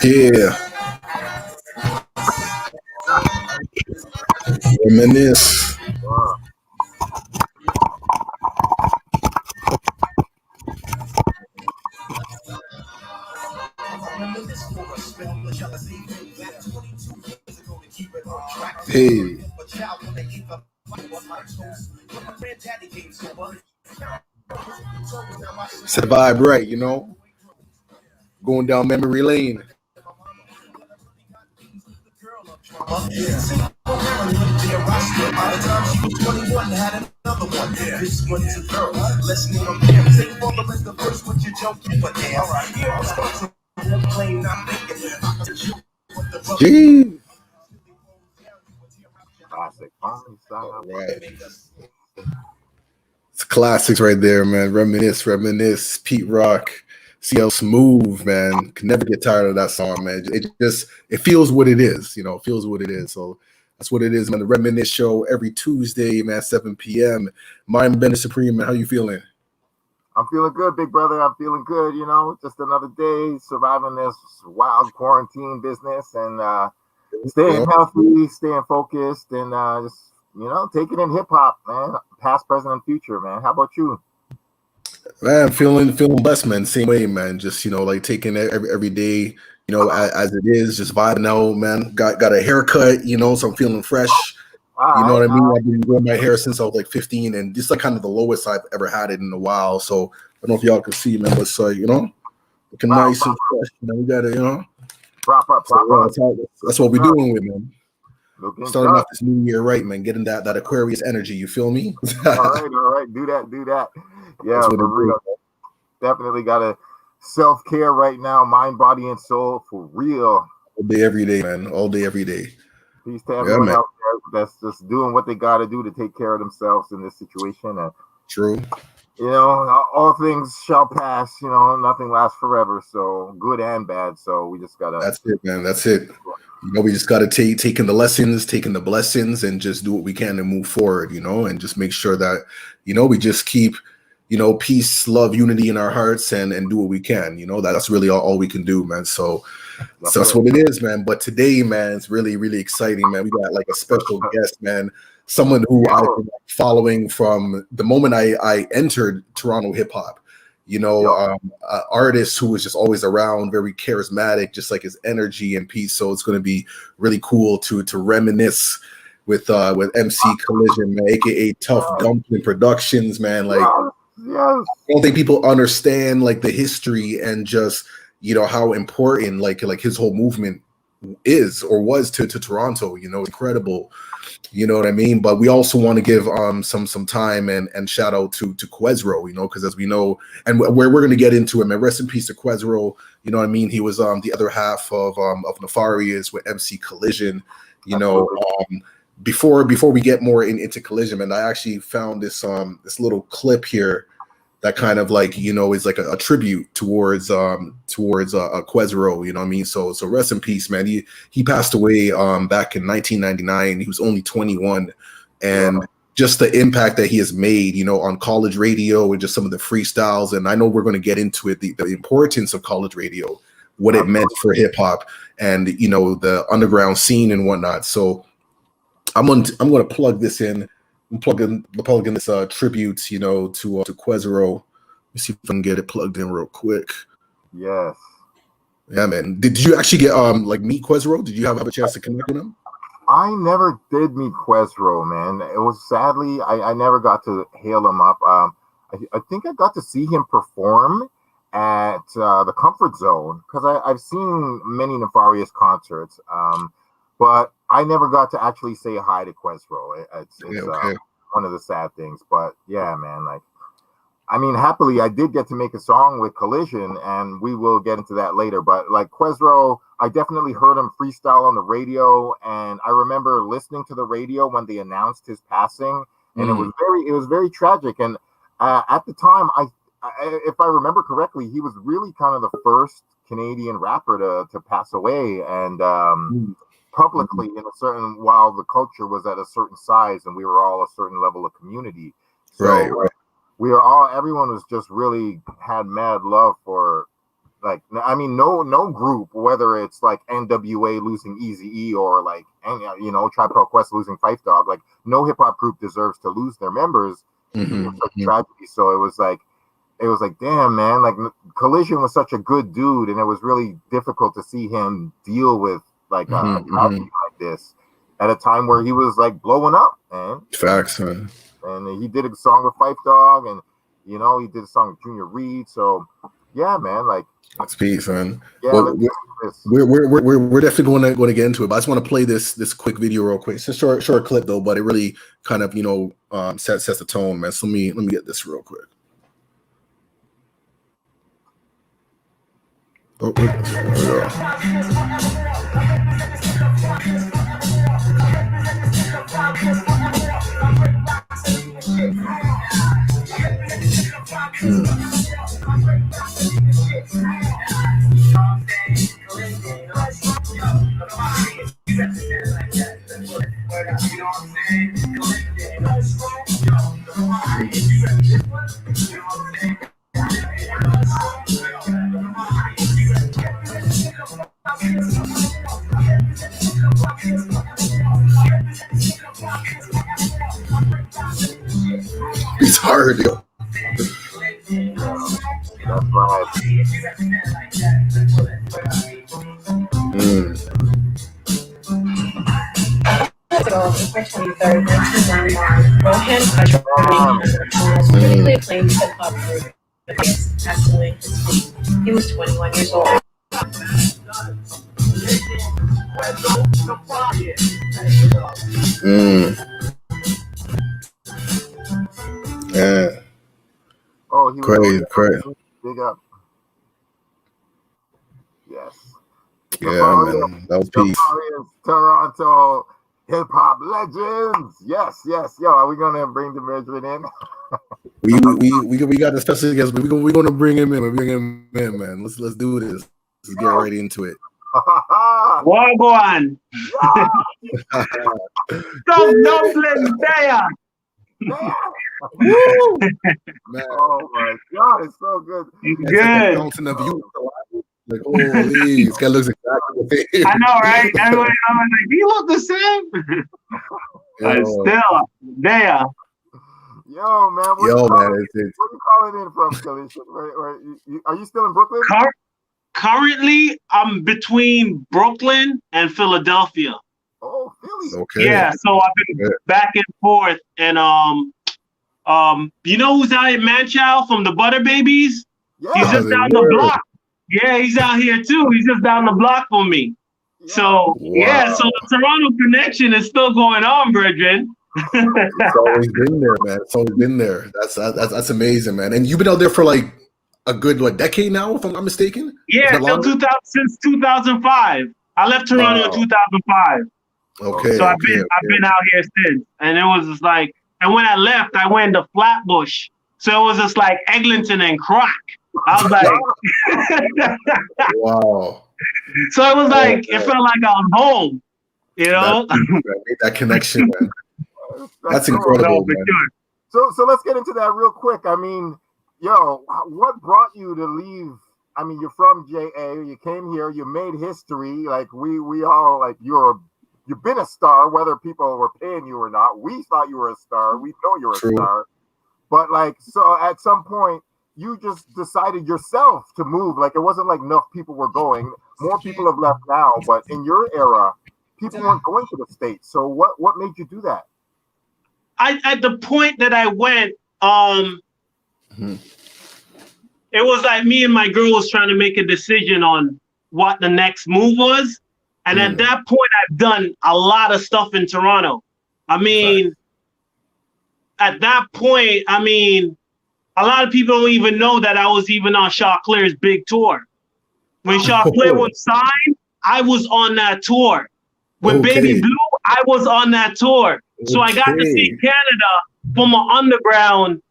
Yeah, reminisce. Wow. Hey, it's the vibe, right? Going down memory lane. Gee. Classic. Fine All style. right. It's classics right there, man. Reminisce. Pete Rock. CL Smooth, man. Can never get tired of that song, man. It feels what it is, it feels what it is. So that's what it is, man. The Reminisce Show every Tuesday, man, 7 p.m. Mine Bender Supreme, man. How you feeling? I'm feeling good, big brother. I'm feeling good. Just another day surviving this wild quarantine business and staying healthy, staying focused, and just taking in hip hop, man. Past, present, and future, man. How about you? Man, feeling blessed, man. Same way, man. Just like taking it every day, as it is, just vibing out, man. Got a haircut, so I'm feeling fresh. All You know right, what I mean? I've been growing my hair since I was like 15, and this is like kind of the lowest I've ever had it in a while. So I don't know if y'all can see, man, but looking nice and fresh. We got to, prop up. that's what we're doing with, man. Looking Starting sharp. off this new year, right, man? Getting that Aquarius energy. You feel me? All right. Do that. Yeah, That's what for real. Definitely got to self-care right now, mind, body, and soul, for real. All day, every day, man. All day, every day. Peace to everyone out there that's just doing what they got to do to take care of themselves in this situation. And True. all things shall pass. Nothing lasts forever. So good and bad. So we just gotta. That's it, man. That's it. We just gotta taking the lessons, taking the blessings, and just do what we can to move forward. And just make sure that we just keep peace, love, unity in our hearts, and do what we can. That's really all we can do, man. So that's what it is, man. But today, man, it's really, really exciting, man. We got like a special guest, man. Someone who I've been following from the moment I entered Toronto hip hop. Artist who was just always around, very charismatic, just like his energy and peace. So it's going to be really cool to reminisce with MC Collision, man, aka Tough Dumpling Productions, man. Like, I don't think people understand like the history and just how important like his whole movement is or was to Toronto. Incredible. You know what I mean? But we also want to give some time and shout out to Quezro, because as we know, and we're going to get into it, man. Rest in peace to Quezro. You know what I mean? He was the other half of Nefarious with MC Collision. Before we get more into Collision, man, I actually found this little clip here that kind of like is like a tribute towards Quezro, you know what I mean? So rest in peace, man. He passed away back in 1999. He was only 21, and just the impact that he has made, on college radio and just some of the freestyles. And I know we're going to get into it, the importance of college radio, what it meant for hip hop, and the underground scene and whatnot. So I'm going to plug this in. I'm plugging this tribute, to Quezro. Let me see if I can get it plugged in real quick. Yes. Yeah, man. Did you actually get meet Quezro? Did you have a chance to connect with him? I never did meet Quezro, man. It was sadly I never got to hail him up. I think I got to see him perform at the Comfort Zone because I've seen many Nefarious concerts. But I never got to actually say hi to Quezro. It's one of the sad things. But yeah, man, happily, I did get to make a song with Collision, and we will get into that later. But like Quezro, I definitely heard him freestyle on the radio, and I remember listening to the radio when they announced his passing, and it was very tragic. And at the time, if I remember correctly, he was really kind of the first Canadian rapper to pass away, and publicly while the culture was at a certain size and we were all a certain level of community. So right. everyone was just really had mad love for Like, I mean, no group, whether it's like NWA losing Eazy-E or like, you know, Tribe Called Quest losing Phife Dawg, like no hip hop group deserves to lose their members. It's a tragedy. So it was like, damn, man, like Collision was such a good dude, and it was really difficult to see him deal with like a tragedy like this at a time where he was like blowing up, man. Facts, man. And he did a song with Phife Dawg, and you know, he did a song with Junior Reed. So yeah, man, like. That's peace, man. Yeah, well, we're definitely going to get into it, but I just want to play this quick video real quick. It's a short clip though, but it really kind of, you know, sets the tone, man. So let me get this real quick. Oh, there we go. It's hard, yo. April 23rd, 1999, Rohan critically acclaimed hip-hop group passed away in his sleep. He was 21 years old. Yeah. Oh, he was crazy. Big up. Yes. Yeah, man. That was peace. Toronto hip hop legends. Yes. Yo, are we gonna bring the Madrid in? we got a special guest, but we're gonna bring him in. We're bringing him in, man. Let's do this. Let's get right into it. Wagwan. Some dumpling there. Woo! Man. Oh my God, it's so good. Good. Like, holy, this guy looks exactly the same. I know, right? Everyone, I was like, he look the same. But still there. Yo, man. Where you calling in from, Kelly? Are you still in Brooklyn? Currently, I'm between Brooklyn and Philadelphia. Oh, Philly. Okay. Yeah, so I've been back and forth, and you know who's out in Manchow from the Butter Babies? Yeah. He's just down the block. Yeah, he's out here too. He's just down the block from me. Yeah. So yeah, so the Toronto connection is still going on, brethren. It's always been there, man. It's always been there. That's amazing, man. And you've been out there for like a good decade now, if I'm not mistaken. Yeah, since 2005. I left Toronto in 2005. Okay. So I've been out here since, and it was just like, and when I left, I went to Flatbush. So it was just like Eglinton and Croc. I was like, wow. So it was like, it felt like I was home, you know? That connection, man. That's incredible, man. So let's get into that real quick. I mean, yo, what brought you to leave? I mean, you're from JA, you came here, you made history. Like we all, like, you've been a star, whether people were paying you or not. We thought you were a star. We know you're a star. But like, so at some point, you just decided yourself to move. Like, it wasn't like enough people were going. More people have left now, but in your era, people weren't going to the States. So what made you do that? At the point that I went, it was like me and my girl was trying to make a decision on what the next move was. And at that point, I've done a lot of stuff in Toronto. I mean, at that point, I mean, a lot of people don't even know that I was even on Shaw Clear's big tour. When Shaw Clear was signed, I was on that tour. With Baby Blue, I was on that tour. So I got to see Canada from an underground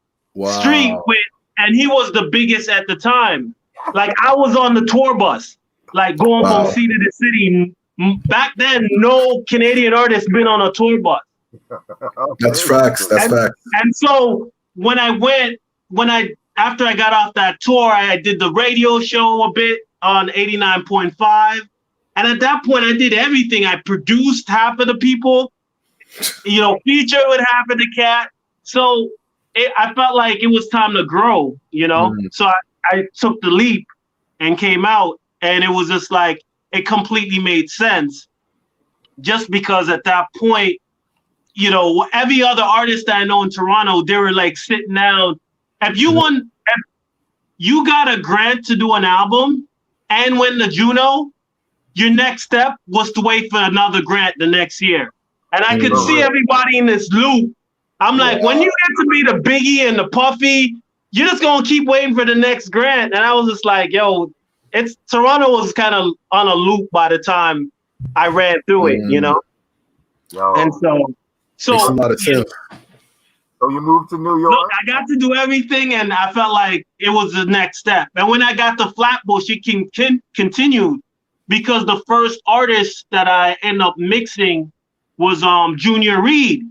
street with, and he was the biggest at the time. Like, I was on the tour bus, like going from city to city. Back then, no Canadian artist been on a tour bus. That's facts. That's facts. And so when I after I got off that tour, I did the radio show a bit on 89.5. And at that point, I did everything. I produced half of the people, featured with half of the cat. So I felt like it was time to grow, So I took the leap and came out. And it was just like, it completely made sense. Just because at that point, every other artist that I know in Toronto, they were like sitting down. If you got a grant to do an album and win the Juno, your next step was to wait for another grant the next year. And I could see everybody in this loop. I'm like, when you get to be the Biggie and the Puffy, you're just going to keep waiting for the next grant. And I was just like, Toronto was kind of on a loop by the time I ran through it, Yo. And so makes a lot of sense. So you moved to New York? Look, I got to do everything, and I felt like it was the next step. And when I got to Flatbush, it continued because the first artist that I ended up mixing was Junior Reed.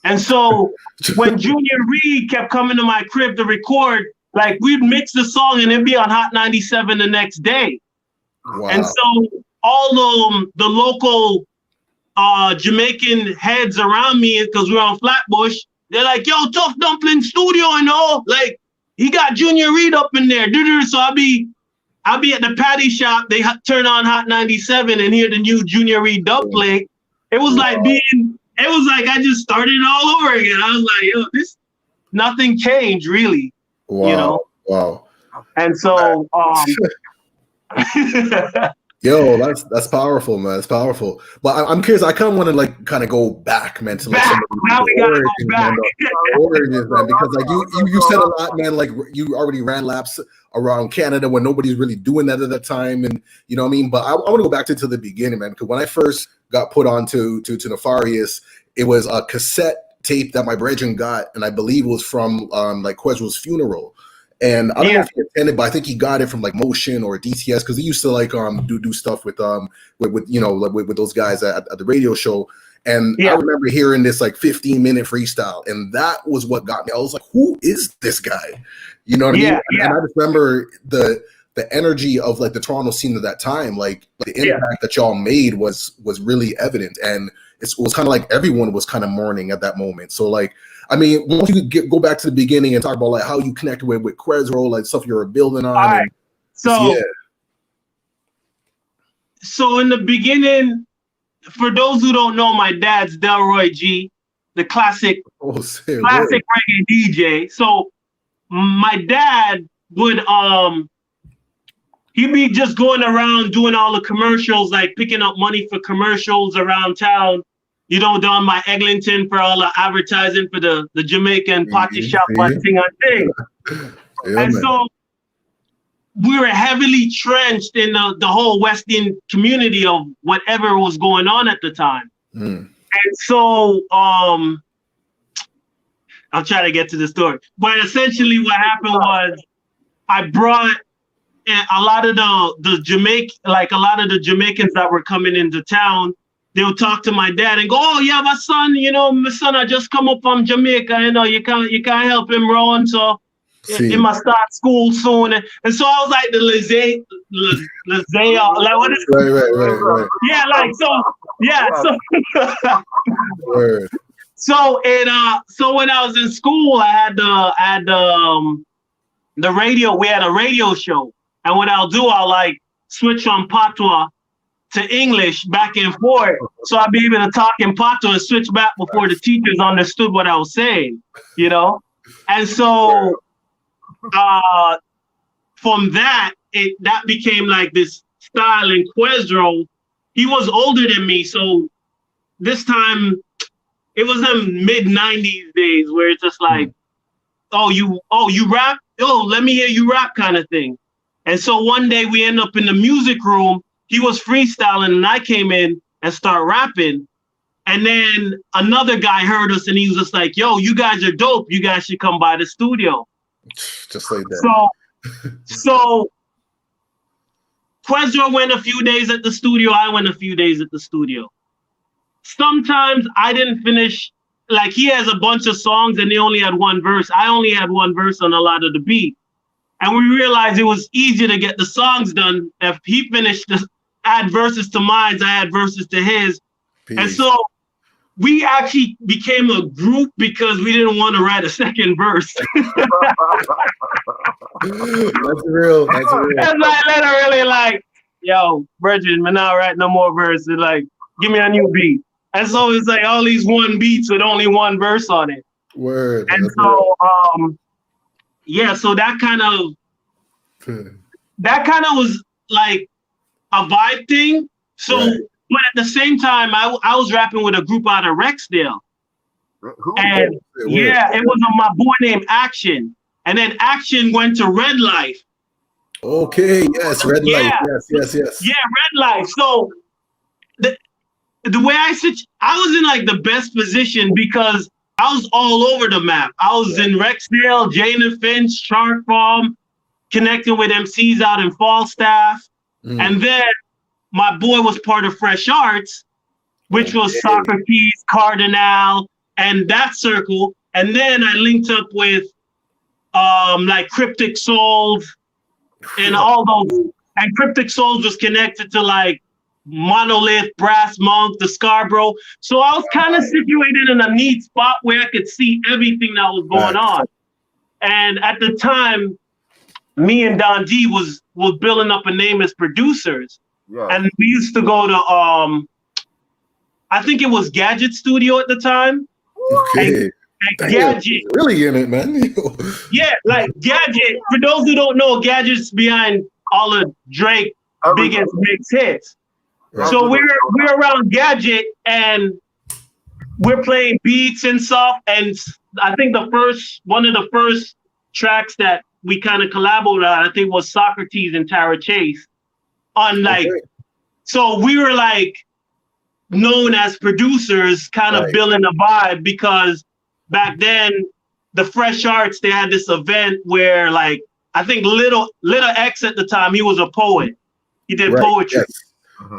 And so when Junior Reed kept coming to my crib to record, like we'd mix the song and it'd be on Hot 97 the next day. Wow. And so all the local Jamaican heads around me, because we're on Flatbush, they're like, yo, Tough Dumpling Studio and all, like he got Junior Reed up in there. So I'll be at the patty shop. They turn on Hot 97 and hear the new Junior Reed Dumpling. It was like I just started all over again. I was like, yo, nothing changed really. Wow. Wow. And so, yo, that's powerful, man. That's powerful. But I'm curious. I kind of want to kind of go back, man, to some of the origins, man, because like you said a lot, man. Like you already ran laps around Canada when nobody's really doing that at that time, and you know what I mean. But I want to go back to the beginning, man, because when I first got put on to Nefarious, it was a cassette tape that my brethren got, and I believe it was from like Quezro's funeral. And I don't know if he attended, but I think he got it from like Motion or DTS because he used to like do stuff with those guys at the radio show. And I remember hearing this like 15-minute freestyle, and that was what got me. I was like, "Who is this guy?" You know what I mean? And I just remember the energy of like the Toronto scene at that time, like the impact that y'all made was really evident, and it was kind of like everyone was kind of mourning at that moment. So like, I mean, once you go back to the beginning and talk about like how you connected with Quezro, like stuff you were building on. All right. So in the beginning, for those who don't know, my dad's Delroy G, the classic reggae DJ. So my dad would he'd be just going around doing all the commercials, like picking up money for commercials around town. Down by Eglinton for all the advertising for the Jamaican party shop thing. And so we were heavily trenched in the whole Western community of whatever was going on at the time. And so I'll try to get to the story. But essentially what happened was I brought a lot of the Jamaicans that were coming into town. They'll talk to my dad and go, "Oh, yeah, my son, my son I just come up from Jamaica, you can't help him, Ron. So he must start school soon." And so I was like the Lizzie, like what is right. Yeah, like Word. So when I was in school, I had the radio. We had a radio show, and what I'll do, I'll like switch from patois to English back and forth, so I'd be able to talk in patois and switch back before the teachers understood what I was saying, And so from that became like this style in Quezro. He was older than me, so this time it was in mid-90s days where it's just like, oh you rap? Oh, let me hear you rap kind of thing. And so one day we end up in the music room. He was freestyling and I came in and start rapping. And then another guy heard us and he was just like, "Yo, you guys are dope. You guys should come by the studio." Just like that. So Quezro went a few days at the studio. I went a few days at the studio. Sometimes I didn't finish like he has a bunch of songs and they only had one verse. I only had one verse on a lot of the beat. And we realized it was easier to get the songs done. If he finished to add verses to mine, I had verses to his. Peace. And so we actually became a group because we didn't want to write a second verse. That's real. That's real. It's like literally like, yo, Bridget, man, not write no more verses. Like, give me a new beat. And so it's like all these one beats with only one verse on it. Word. And so, yeah, so that kind of was like a vibe thing. So, right. But at the same time, I was rapping with a group out of Rexdale. And yeah, it was my boy named Action. And then Action went to Red Life. Okay, yes, Red Life. Yes. Yeah, Red Life. So the way I was in like the best position because I was all over the map. I was in Rexdale, Jane and Finch, Shark Farm, connecting with MCs out in Falstaff. And then my boy was part of Fresh Arts, which was Socrates, Cardinal, and that circle. And then I linked up with like Cryptic Souls and all those. And Cryptic Souls was connected to like Monolith, Brass Monk, the Scarborough. So I was kind of situated in a neat spot where I could see everything that was going on. And at the time, me and Don D was building up a name as producers. Yeah. And we used to go to I think it was Gadget Studio at the time. Okay. And Gadget. Really in it, man. Yeah, like Gadget. For those who don't know, Gadget's behind all of Drake's biggest hits. Right. So we're around Gadget and we're playing beats and stuff. And I think one of the first tracks that we kind of collaborated on, I think was Socrates and Tara Chase. On like, so we were like known as producers, kind of building a vibe because back then the Fresh Arts, they had this event where like, I think Little X at the time, he was a poet. He did poetry.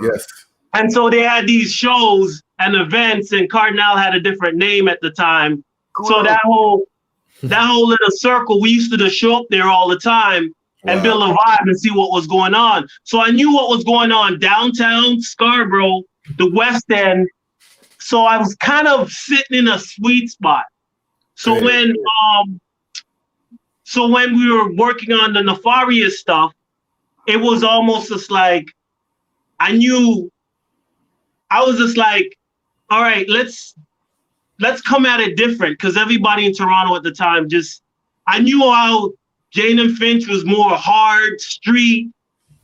Yes. And so they had these shows and events and Cardinal had a different name at the time. Cool. So that whole little circle, we used to just show up there all the time and build a vibe and see what was going on. So I knew what was going on downtown, Scarborough, the West End. So I was kind of sitting in a sweet spot. So when we were working on the Nefarious stuff, it was almost just like I was just like, all right, let's come at it different because everybody in Toronto at the time I knew how Jane and Finch was more hard street,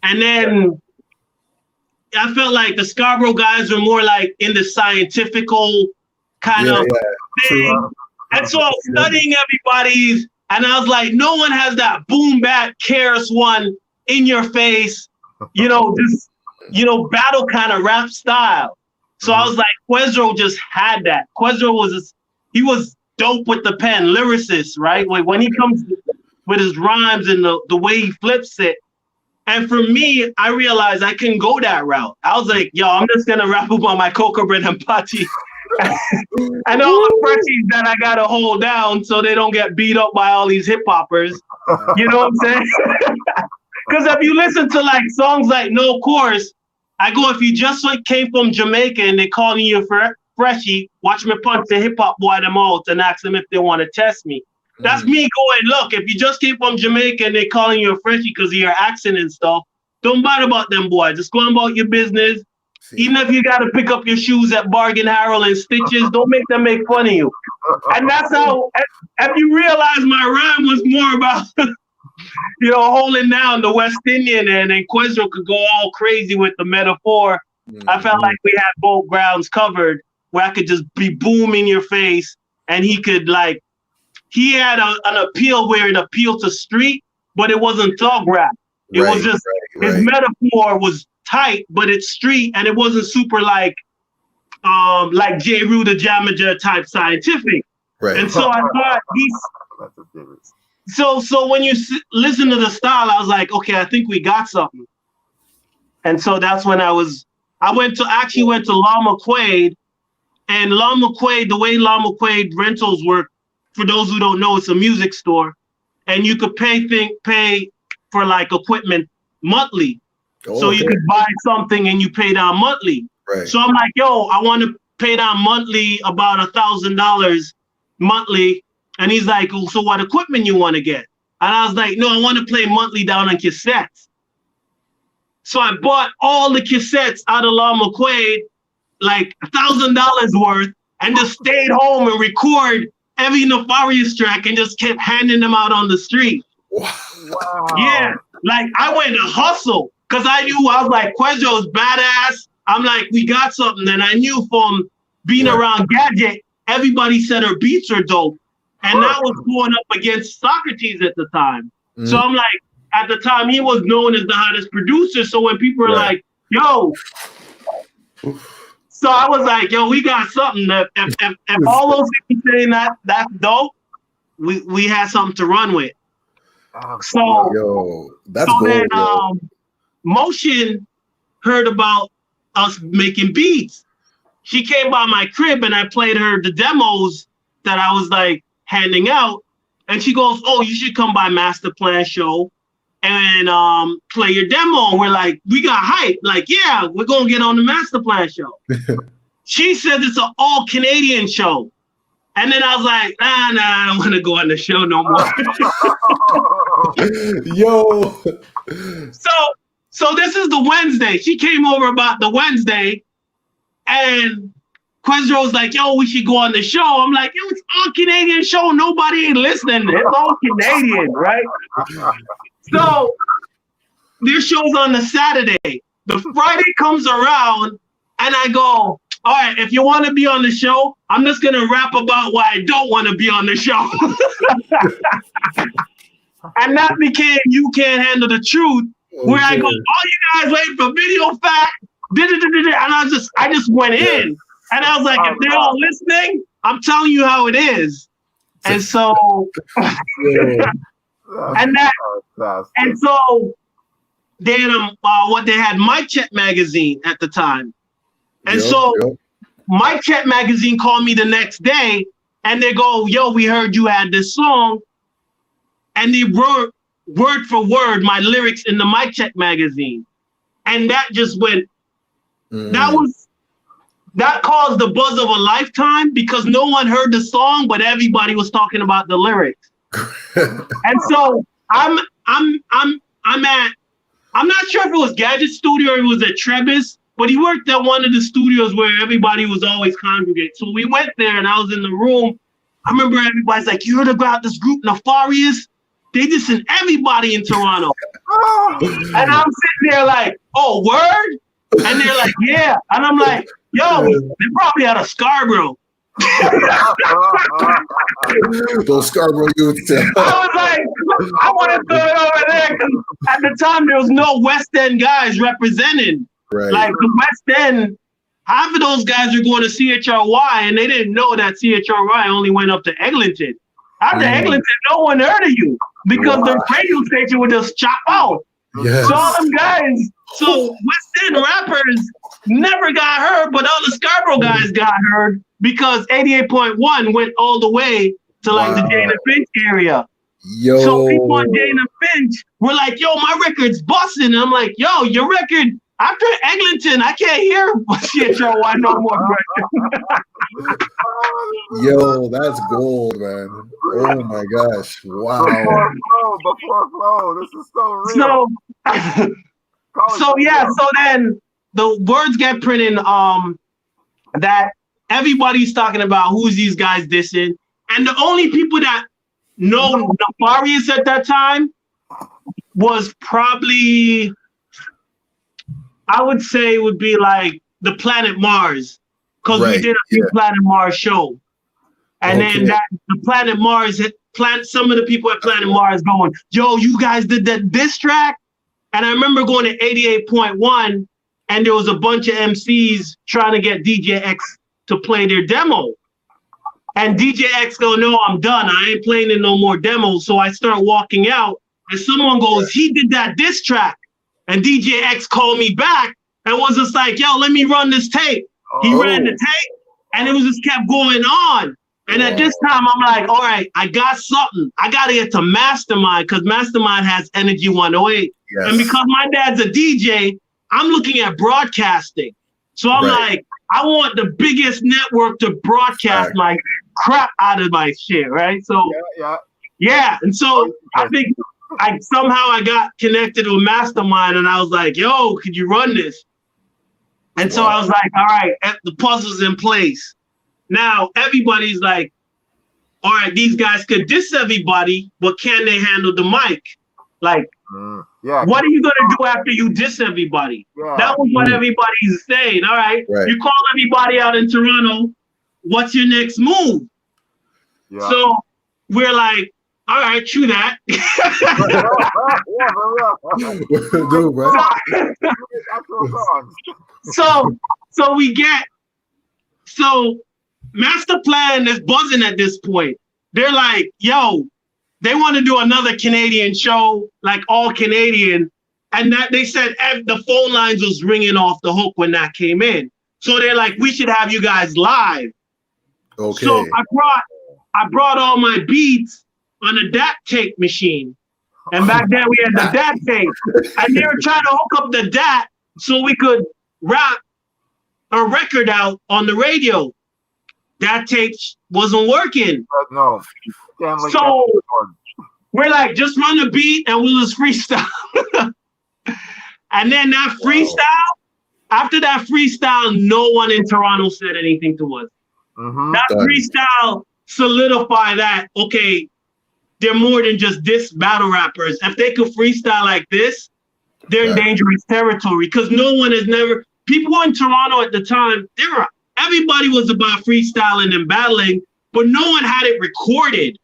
and then I felt like the Scarborough guys were more like in the scientifical kind of thing. And so I was studying everybody's, and I was like, no one has that boom bap KRS One in your face, battle kind of rap style. So I was like, Quezro just had that. Quezro he was dope with the pen, lyricist, right? Like when he comes with his rhymes and the way he flips it. And for me, I realized I couldn't go that route. I was like, yo, I'm just gonna rap about my cocoa bread and pati. And all the freshies that I gotta hold down so they don't get beat up by all these hip hoppers. You know what I'm saying? Because if you listen to like songs like No Course, I go, if you just like came from Jamaica and they calling you a freshie, watch me punch the hip hop boy them out and ask them if they want to test me. That's me going, look, if you just came from Jamaica and they calling you a freshie because of your accent and stuff, don't bother about them, boy. Just go on about your business. Even if you got to pick up your shoes at Bargain Harold and Stitches, don't make them make fun of you. And that's how, if you realize my rhyme was more about, holding down the West Indian and then Quezro could go all crazy with the metaphor. I felt like we had both grounds covered where I could just be boom in your face and he could like, he had an appeal where it appealed to street, but it wasn't thug rap. It was just, his metaphor was tight, but it's street, and it wasn't super like J. Rue the Jamager type scientific. Right. And so I thought so when you listen to the style, I was like, okay, I think we got something. And so that's when I went to Law McQuaid And Lama Quaid, the way Lama Quaid rentals work, for those who don't know, it's a music store, and you could pay for like equipment monthly. So you could buy something and you pay down monthly. Right. So I'm like, yo, I want to pay down monthly about $1,000 monthly. And he's like, oh, so what equipment you want to get? And I was like, no, I want to play monthly down on cassettes. So I bought all the cassettes out of Lama Quaid, like $1,000 worth, and just stayed home and record every Nefarious track and just kept handing them out on the street. Wow. Yeah, like I went to hustle because I knew, I was like, Quezro's badass. I'm like, we got something. And I knew from being around Gadget, everybody said her beats are dope. And that was going up against Socrates at the time. So I'm like, at the time, he was known as the hottest producer. So when people were like, yo, so I was like, yo, we got something. If all those people saying that's dope, we had something to run with. So, yo, that's so gold, then yo. Motion heard about us making beats. She came by my crib and I played her the demos that I was like handing out. And she goes, oh, you should come by Master Plan Show and play your demo. And we're like, we got hype. Like, yeah, we're going to get on the Master Plan Show. She said it's an all Canadian show. And then I was like, nah, I don't want to go on the show no more. Yo. So this is the Wednesday. She came over about the Wednesday, and Quezro was like, yo, we should go on the show. I'm like, yo, it's all Canadian show. Nobody ain't listening. It's all Canadian, right? So their show's on the Saturday. The Friday comes around, and I go, all right, if you want to be on the show, I'm just going to rap about why I don't want to be on the show. And that became You Can't Handle the Truth, where I go, oh, you guys wait for video fact. And I just went in. And I was like, if they're all listening, I'm telling you how it is. And so, and so they had what they had, Mic Check magazine at the time. And Mic Check magazine called me the next day and they go, yo, we heard you had this song. And they wrote word for word my lyrics in the Mic Check magazine. And that just went, that caused the buzz of a lifetime because no one heard the song, but everybody was talking about the lyrics. And so I'm not sure if it was Gadget Studio or it was at Trebas, but he worked at one of the studios where everybody was always congregated. So we went there and I was in the room. I remember everybody's like, you heard about this group Nefarious? They just sent everybody in Toronto. And I'm sitting there like, oh, word? And they're like, yeah. And I'm like, yo, they probably out of Scarborough. Those Scarborough youths. I was like, I want to throw it over there because at the time there was no West End guys represented. Right. Like the West End, half of those guys are going to CHRY and they didn't know that CHRY only went up to Eglinton. After Eglinton, no one heard of you because the radio station would just chop out. Yes. So all them guys, so West End rappers never got heard, but all the Scarborough guys got heard because 88.1 went all the way to like the Jane and Finch area. Yo. So people on Jane and Finch were like, yo, my record's busting. And I'm like, yo, your record, after Eglinton, I can't hear shit, yo, why no more. Yo, that's gold, man. Oh my gosh. Wow. Before flow. This is so real. So then the words get printed that everybody's talking about who's these guys dissing. And the only people that know Nefarious at that time was probably, I would say it would be like the Planet Mars. Because we did a Planet Mars show. And then the Planet Mars, some of the people at Planet Mars going, yo, you guys did that diss track? And I remember going to 88.1 and there was a bunch of MCs trying to get DJ X to play their demo. And DJ X go, no, I'm done. I ain't playing in no more demos. So I start walking out and someone goes, he did that diss track. And DJ X called me back and was just like, yo, let me run this tape. He ran the tape And it was just kept going on. And at this time, I'm like, all right, I got something. I got to get to Mastermind because Mastermind has Energy 108. Yes. And because my dad's a DJ, I'm looking at broadcasting. So I'm like, I want the biggest network to broadcast my crap out of my shit, right? So, yeah. And so I think somehow I got connected with Mastermind and I was like, yo, could you run this? And so I was like, all right, the puzzle's in place. Now everybody's like, all right, these guys could diss everybody, but can they handle the mic? Like, what are you gonna do after you diss everybody? That was what everybody's saying. All right, you call everybody out in Toronto. What's your next move? So we're like, all right, chew that. So Master Plan is buzzing at this point. They're like, yo, they want to do another Canadian show, like all Canadian. And that they said the phone lines was ringing off the hook when that came in. So they're like, we should have you guys live. Okay. So I brought all my beats on a DAT tape machine. And back then we had the DAT tape. And they were trying to hook up the DAT so we could rap a record out on the radio. That tape wasn't working. No. So we're like, just run the beat and we'll just freestyle. And then that freestyle, after that freestyle, no one in Toronto said anything to us. That freestyle solidified that, okay, they're more than just diss battle rappers. If they could freestyle like this, they're in dangerous territory because no one has never, people in Toronto at the time, everybody was about freestyling and battling, but no one had it recorded.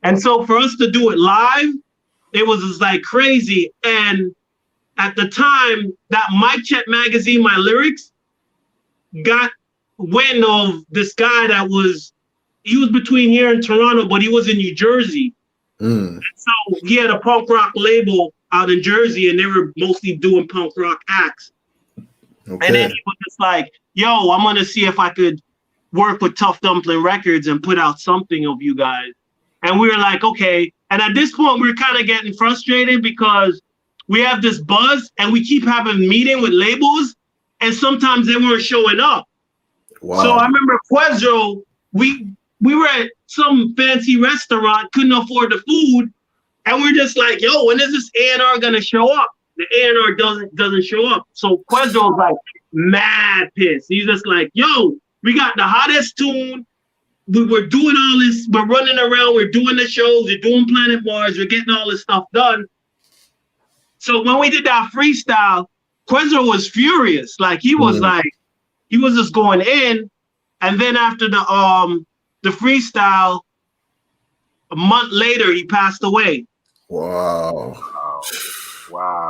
And so for us to do it live, it was just like crazy. And at the time, that Mic Check magazine, My Lyrics, got wind of this guy he was between here and Toronto, but he was in New Jersey. So he had a punk rock label out in Jersey, and they were mostly doing punk rock acts. And then he was just like, yo, I'm going to see if I could work with Tough Dumpling Records and put out something of you guys. And we were like, okay. And at this point, we're kind of getting frustrated because we have this buzz and we keep having meeting with labels, and sometimes they weren't showing up. So I remember Quezro, we were at some fancy restaurant, couldn't afford the food, and we're just like, yo, when is this A&R gonna show up? The A&R doesn't show up. So Quezro's like mad pissed. He's just like, yo, we got the hottest tune. We're doing all this, we're running around, we're doing the shows, we're doing Planet Mars, we're getting all this stuff done. So when we did that freestyle, Quezro was furious. Like he was he was just going in. And then after the freestyle, a month later, he passed away. Wow.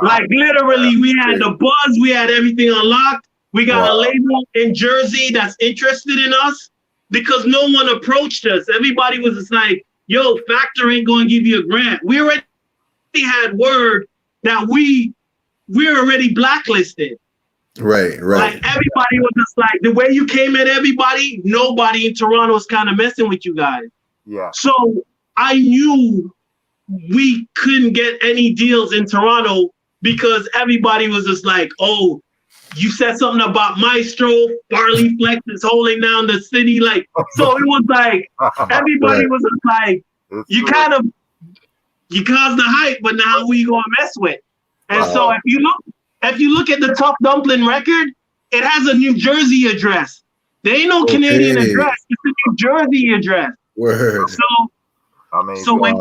Like literally, we had the buzz, we had everything unlocked. We got a label in Jersey that's interested in us because no one approached us. Everybody was just like, yo, Factor ain't going to give you a grant. We already had word that we're already blacklisted. Right. Like everybody was just like, the way you came at everybody, nobody in Toronto was kind of messing with you guys. So I knew we couldn't get any deals in Toronto because everybody was just like, oh, you said something about Maestro, Barley Flex is holding down the city. Like, so it was like, everybody was just like, you caused the hype, but now who you gonna mess with? And so if you look at the Tough Dumpling record, it has a New Jersey address. There ain't no Canadian address. It's a New Jersey address. So when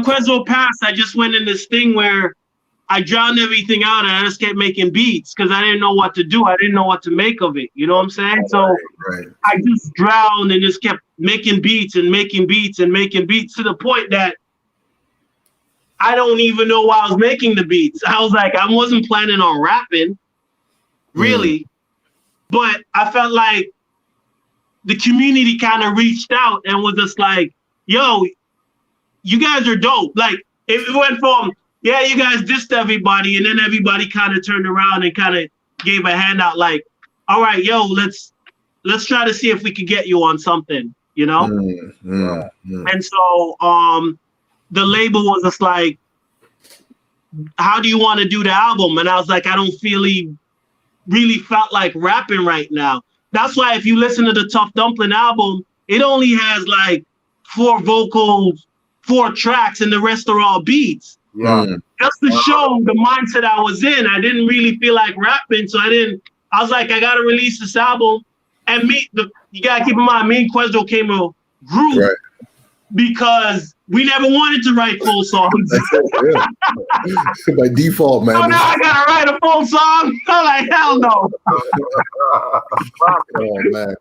Quezro passed, I just went in this thing where I drowned everything out and I just kept making beats because I didn't know what to do. I didn't know what to make of it. You know what I'm saying? So I just drowned and just kept making beats and making beats and making beats to the point that I don't even know why I was making the beats. I was like, I wasn't planning on rapping, really. But I felt like the community kind of reached out and was just like, yo, you guys are dope. Like, it went from, yeah, you guys dissed everybody, and then everybody kind of turned around and kind of gave a handout like, all right, yo, let's try to see if we could get you on something, you know? And so the label was just like, how do you want to do the album? And I was like, I don't really felt like rapping right now. That's why if you listen to the Tough Dumpling album, it only has like 4 vocals, 4 tracks, and the rest are all beats. Yeah. Just to show the mindset I was in. I didn't really feel like rapping, so I was like, I gotta release this album. And you gotta keep in mind, me and Quezro came a group because we never wanted to write full songs. By default, man. So now I gotta write a full song. I'm like, hell no. Oh man.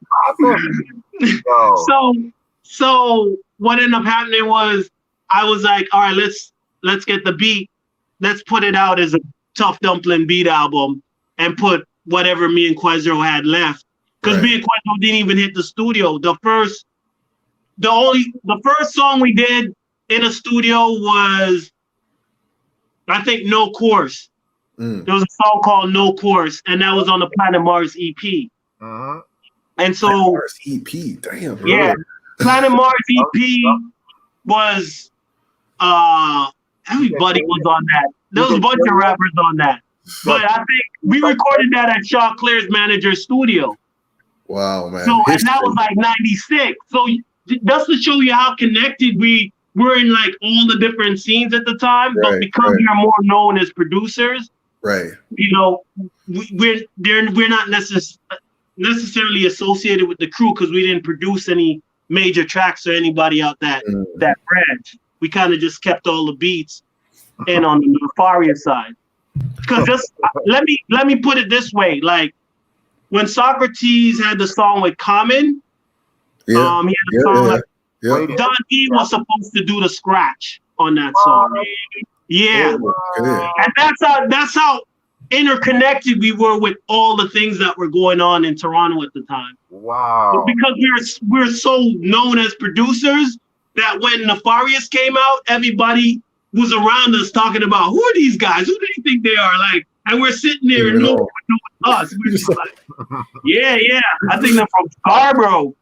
So what ended up happening was I was like, all right, let's get the beat. Let's put it out as a Tough Dumpling beat album and put whatever me and Quezro had left. Because me and Quezro didn't even hit the studio. The first song we did in a studio was, I think, No Course. There was a song called No Course, and that was on the Planet Mars EP. And so Planet Mars EP, damn, bro. Yeah, Planet Mars EP was everybody was on that. There was a bunch of rappers on that. But I think we recorded that at Shaw Claire's manager's studio. Wow, man. So and that was like 96. So that's to show you how connected we were in like all the different scenes at the time. But because we are more known as producers, you know, we're not necessarily associated with the crew because we didn't produce any major tracks or anybody out that branch. We kind of just kept all the beats in on the Nefaria side. Because just let me put it this way, like when Socrates had the song with Common, he had a song Don D was supposed to do the scratch on that song. And that's how interconnected we were with all the things that were going on in Toronto at the time. Wow. But because we're so known as producers that when Nefarious came out, everybody was around us talking about who are these guys? Who do you think they are? Like, and we're sitting there and no one knows us. We're just like, yeah, I think they're from Scarborough.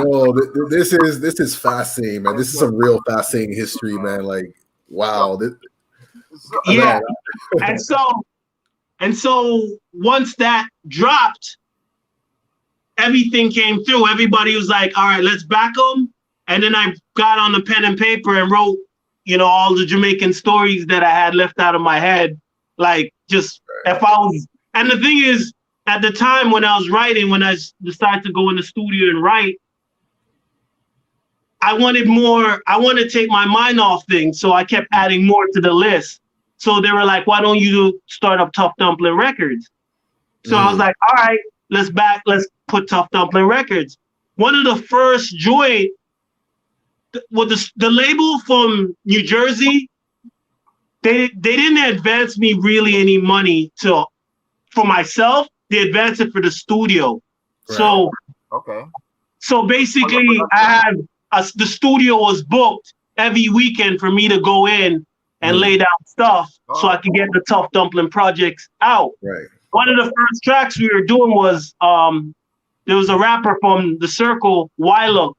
Yo, this is fascinating, man. This is some real fascinating history, man. Like, wow. And so once that dropped, everything came through. Everybody was like, all right, let's back them. And then I got on the pen and paper and wrote, you know, all the Jamaican stories that I had left out of my head. Like, just if I was, and the thing is, at the time when I was writing, when I decided to go in the studio and write, I wanted to take my mind off things. So I kept adding more to the list. So they were like, why don't you start up Tough Dumpling Records? So I was like, all right, let's put Tough Dumpling Records. One of the first joint, the label from New Jersey, they didn't advance me really any money for myself. They advanced it for the studio. So basically, the studio was booked every weekend for me to go in and lay down stuff so I could get the Tough Dumpling projects out. One of the first tracks we were doing was there was a rapper from the Circle, Logik,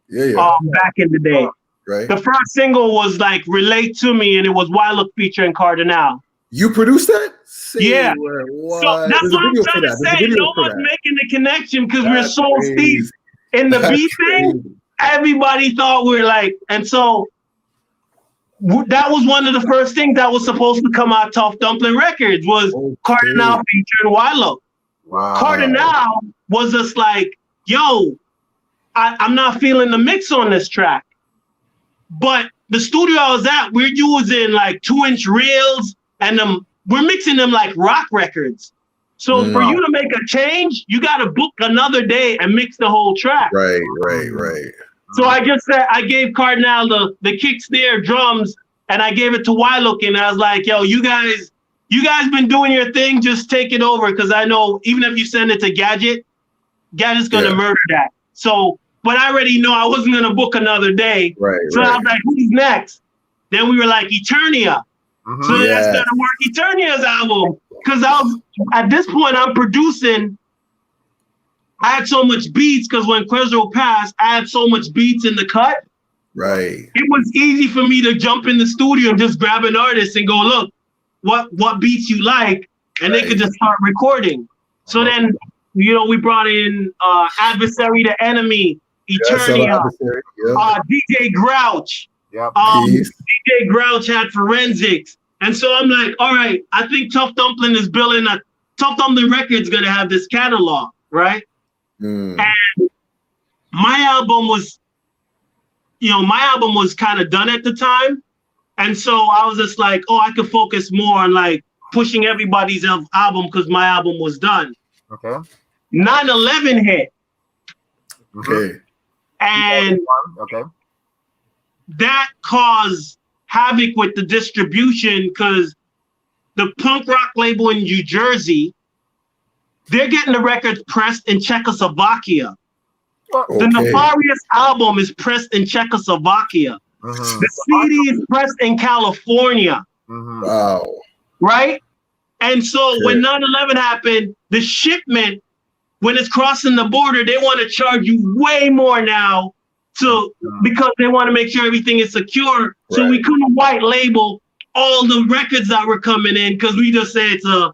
back in the day. The first single was like "Relate to Me," and it was Logik featuring Cardinal. You produced that? So that's what I'm trying to say. No one's making the connection because we're so steep in the beat thing. Everybody thought we were like, and so that was one of the first things that was supposed to come out Tough Dumpling Records was Cardinal featuring Logik. Cardinal was just like, yo, I'm not feeling the mix on this track. But the studio I was at, we're using like 2-inch reels and we're mixing them like rock records. So for you to make a change, you got to book another day and mix the whole track. Right. So I just said, I gave Cardinal the kick, snare, drums, and I gave it to Logik, and I was like, yo, you guys been doing your thing, just take it over, because I know even if you send it to Gadget's gonna murder that. So, but I already know I wasn't gonna book another day. So I was like, who's next? Then we were like, Eternia. So then I started working Eternia's album. because at this point I'm producing. I had so much beats because when Quezro passed, I had so much beats in the cut. Right. It was easy for me to jump in the studio and just grab an artist and go, look, what beats you like, and they could just start recording. So then, we brought in Adversary to Enemy, Eternia, DJ Grouch. Yep. DJ Grouch had Forensics. And so I'm like, all right, I think Tough Dumpling is building Tough Dumpling Records gonna have this catalog, right? And my album was kind of done at the time. And so I was just like, I could focus more on like pushing everybody's album because my album was done. Okay. 9/11 hit. Okay. And that caused havoc with the distribution because the punk rock label in New Jersey, they're getting the records pressed in Czechoslovakia. Okay. The Nefarious album is pressed in Czechoslovakia. The CD is pressed in California. Wow. Right? And so when 9/11 happened, the shipment, when it's crossing the border, they want to charge you way more now because they want to make sure everything is secure. So we couldn't white label all the records that were coming in because we just say it's a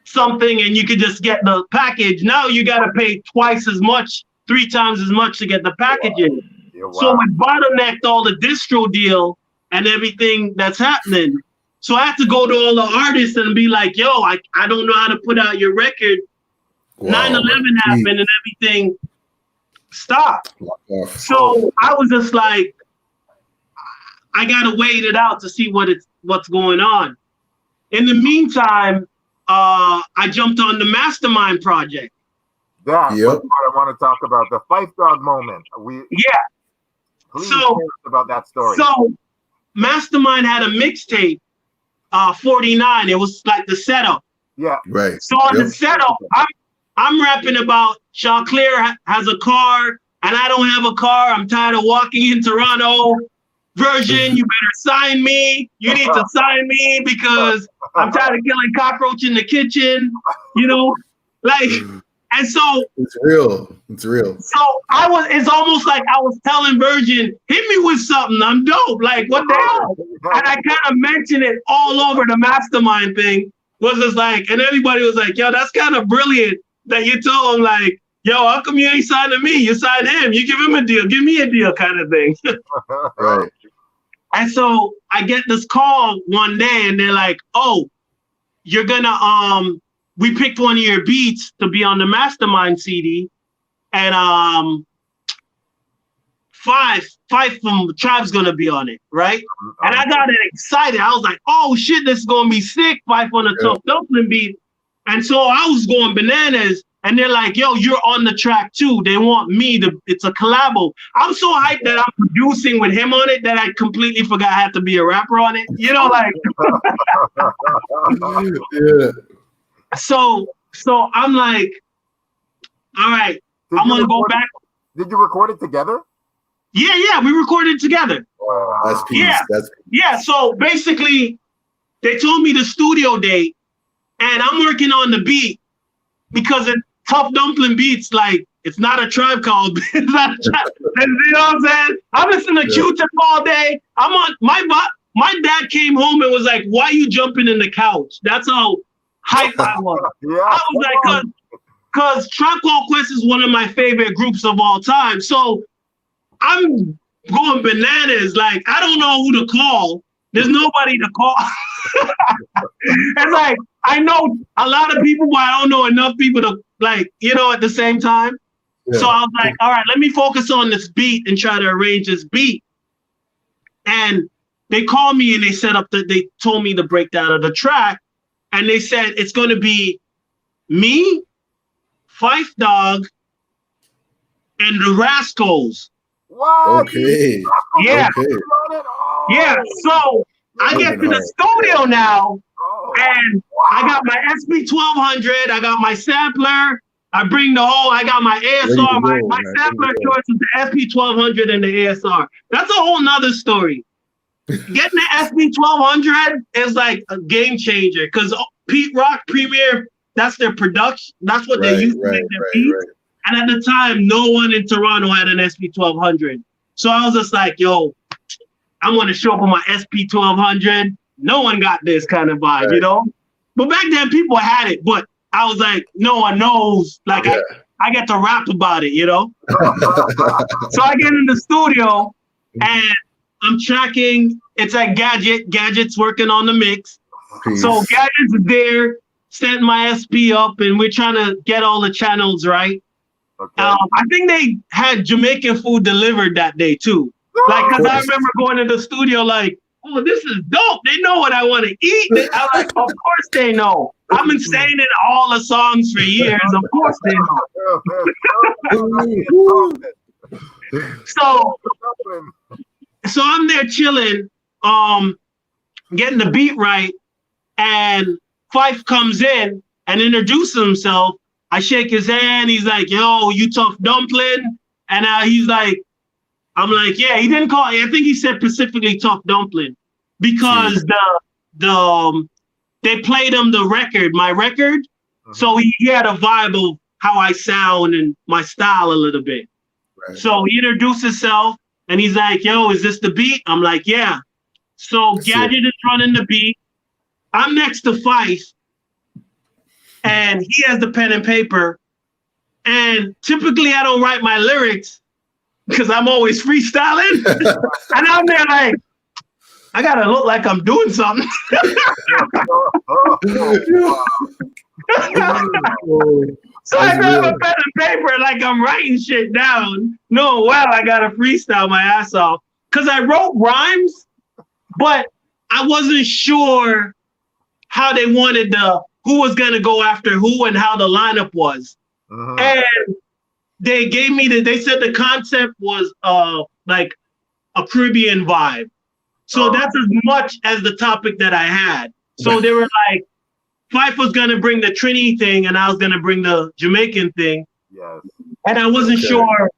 something and you could just get the package. Now you got to pay twice as much, 3 times as much to get the packaging. Wow. So it bottlenecked all the distro deal and everything that's happening. So I had to go to all the artists and be like, yo, I don't know how to put out your record. 9/11 happened and everything stopped. So I was just like, I gotta wait it out to see what's going on. In the meantime, I jumped on the Mastermind project. That's what I want to talk about, the Fife Dog moment. Please tell us about that story. So Mastermind had a mixtape, 49. It was like the setup. Yeah. Right. So on the setup, I'm rapping about Chauclair has a car and I don't have a car. I'm tired of walking in Toronto. Virgin, you better sign me. You need to sign me because I'm tired of killing cockroach in the kitchen. And so it's real. So it's almost like I was telling Virgin, hit me with something. I'm dope. Like, what the hell? And I kind of mentioned it all over the Mastermind thing. Was just like, and everybody was like, yo, that's kind of brilliant that you told him, like, yo, how come you ain't signing me? You signed him. You give him a deal. Give me a deal kind of thing. Right. And so I get this call one day and they're like, oh, you're gonna, we picked one of your beats to be on the Mastermind CD. And Fife from Tribe's gonna be on it, right? And I got excited. I was like, oh shit, this is gonna be sick. Fife on the Tough Dumpling beat. And so I was going bananas. And they're like, yo, you're on the track too. They want me to, it's a collabo. I'm so hyped that I'm producing with him on it that I completely forgot I had to be a rapper on it. So I'm like, all right, I'm gonna go back. Did you record it together? Yeah, we recorded together. That's peace. Yeah, so basically, they told me the studio date, and I'm working on the beat because it's Tough Dumpling beats, like, it's not a Tribe Called. It's not a tribe. You know what I'm saying? I'm listening to Q-Tip all day. I'm on my dad came home and was like, why you jumping in the couch? That's how hype I was. I was like, because Tribe Called Quest is one of my favorite groups of all time. So I'm going bananas. Like, I don't know who to call. There's nobody to call. It's like, I know a lot of people, but I don't know enough people to, like, at the same time. Yeah. So I was like, all right, let me focus on this beat and try to arrange this beat. And they called me and they told me the breakdown of the track. And they said, it's going to be me, Fife Dog, and the Rascals. What? Okay. Yeah. Okay. Yeah. So I get to the studio now, and I got my SP1200. I got my sampler. I bring I got my ASR. My sampler choice is the SP1200 and the ASR. That's a whole nother story. Getting the SP1200 is like a game changer because Pete Rock Premier, that's their production. That's what they used to make their beats. Right. And at the time, no one in Toronto had an SP1200. So I was just like, yo, I'm going to show up with my SP1200. No one got this kind of vibe, you know? But back then, people had it. But I was like, no one knows. Like, I get to rap about it, you know? So I get in the studio, and I'm tracking. It's like Gadget's working on the mix. Peace. So Gadget's there, setting my SP up, and we're trying to get all the channels right. Okay. I think they had Jamaican food delivered that day too. Like, cause I remember going to the studio like, oh, this is dope. They know what I want to eat. I'm like, of course they know. I've been saying it in all the songs for years. Of course they know. So I'm there chilling, getting the beat right, and Fife comes in and introduces himself. I shake his hand. He's like, yo, you tough dumpling? And he's like, I'm like, yeah, he didn't call. I think he said specifically tough dumpling because they played him the record, my record. So he had a vibe of how I sound and my style a little bit. Right. So he introduced himself and he's like, yo, is this the beat? I'm like, yeah. So Gadget is running the beat. I'm next to Fife. And he has the pen and paper. And typically I don't write my lyrics because I'm always freestyling. And I'm there like, I gotta look like I'm doing something. So I grab a pen and paper like I'm writing shit down. No, well, I gotta freestyle my ass off. Cause I wrote rhymes, but I wasn't sure how they wanted who was gonna go after who and how the lineup was. And they gave me they said the concept was like a Caribbean vibe. So that's as much as the topic that I had. So they were like, Fife was gonna bring the Trini thing and I was gonna bring the Jamaican thing. Yes. And I wasn't sure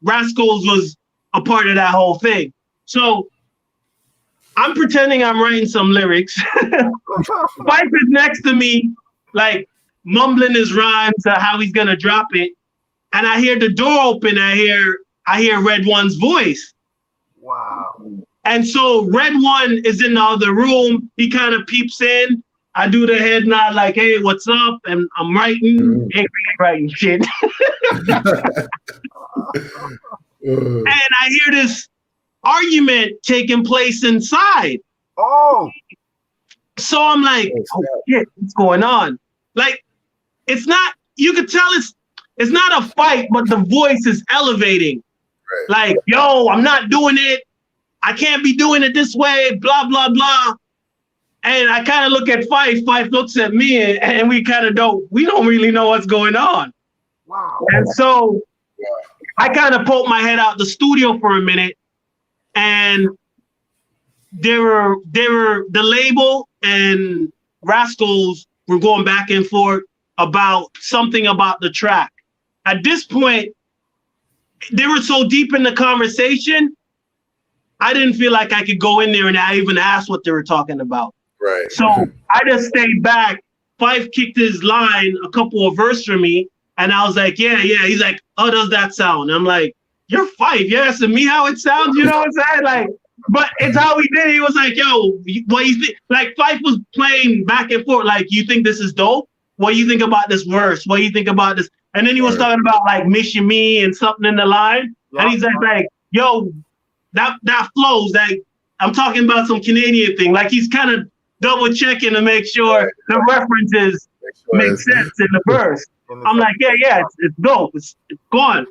Rascals was a part of that whole thing. So I'm pretending I'm writing some lyrics. Fife is next to me, like mumbling his rhymes, how he's gonna drop it. And I hear the door open. I hear Red One's voice. Wow. And so Red One is in the other room. He kind of peeps in. I do the head nod like, hey, what's up? And I'm writing. Ain't writing shit. And I hear this argument taking place inside. Oh. So I'm like, oh shit, what's going on? Like, it's not, you could tell it's not a fight, but the voice is elevating. Right. Like, yo, I'm not doing it. I can't be doing it this way, blah, blah, blah. And I kind of look at Fife. Fife looks at me, and we don't really know what's going on. Wow. And so I kind of poked my head out the studio for a minute, and there were the label and Rascals were going back and forth about something about the track. At this point, they were so deep in the conversation, I didn't feel like I could go in there and I even ask what they were talking about. Right. So I just stayed back. Fife kicked his line a couple of verses for me, and I was like, yeah. He's like, how does that sound? I'm like, you're Fife. You're asking me how it sounds? You know what I'm saying? Like, but it's how he did it. He was like, yo, what you think? Like, Fife was playing back and forth. Like, you think this is dope? What do you think about this verse? What do you think about this? And then he was talking about like mission me and something in the line. Yeah. And he's like, yo, that flows. Like, I'm talking about some Canadian thing. Like, he's kind of double checking to make sure the references make sense in the verse. I'm like, yeah, it's dope. It's gone.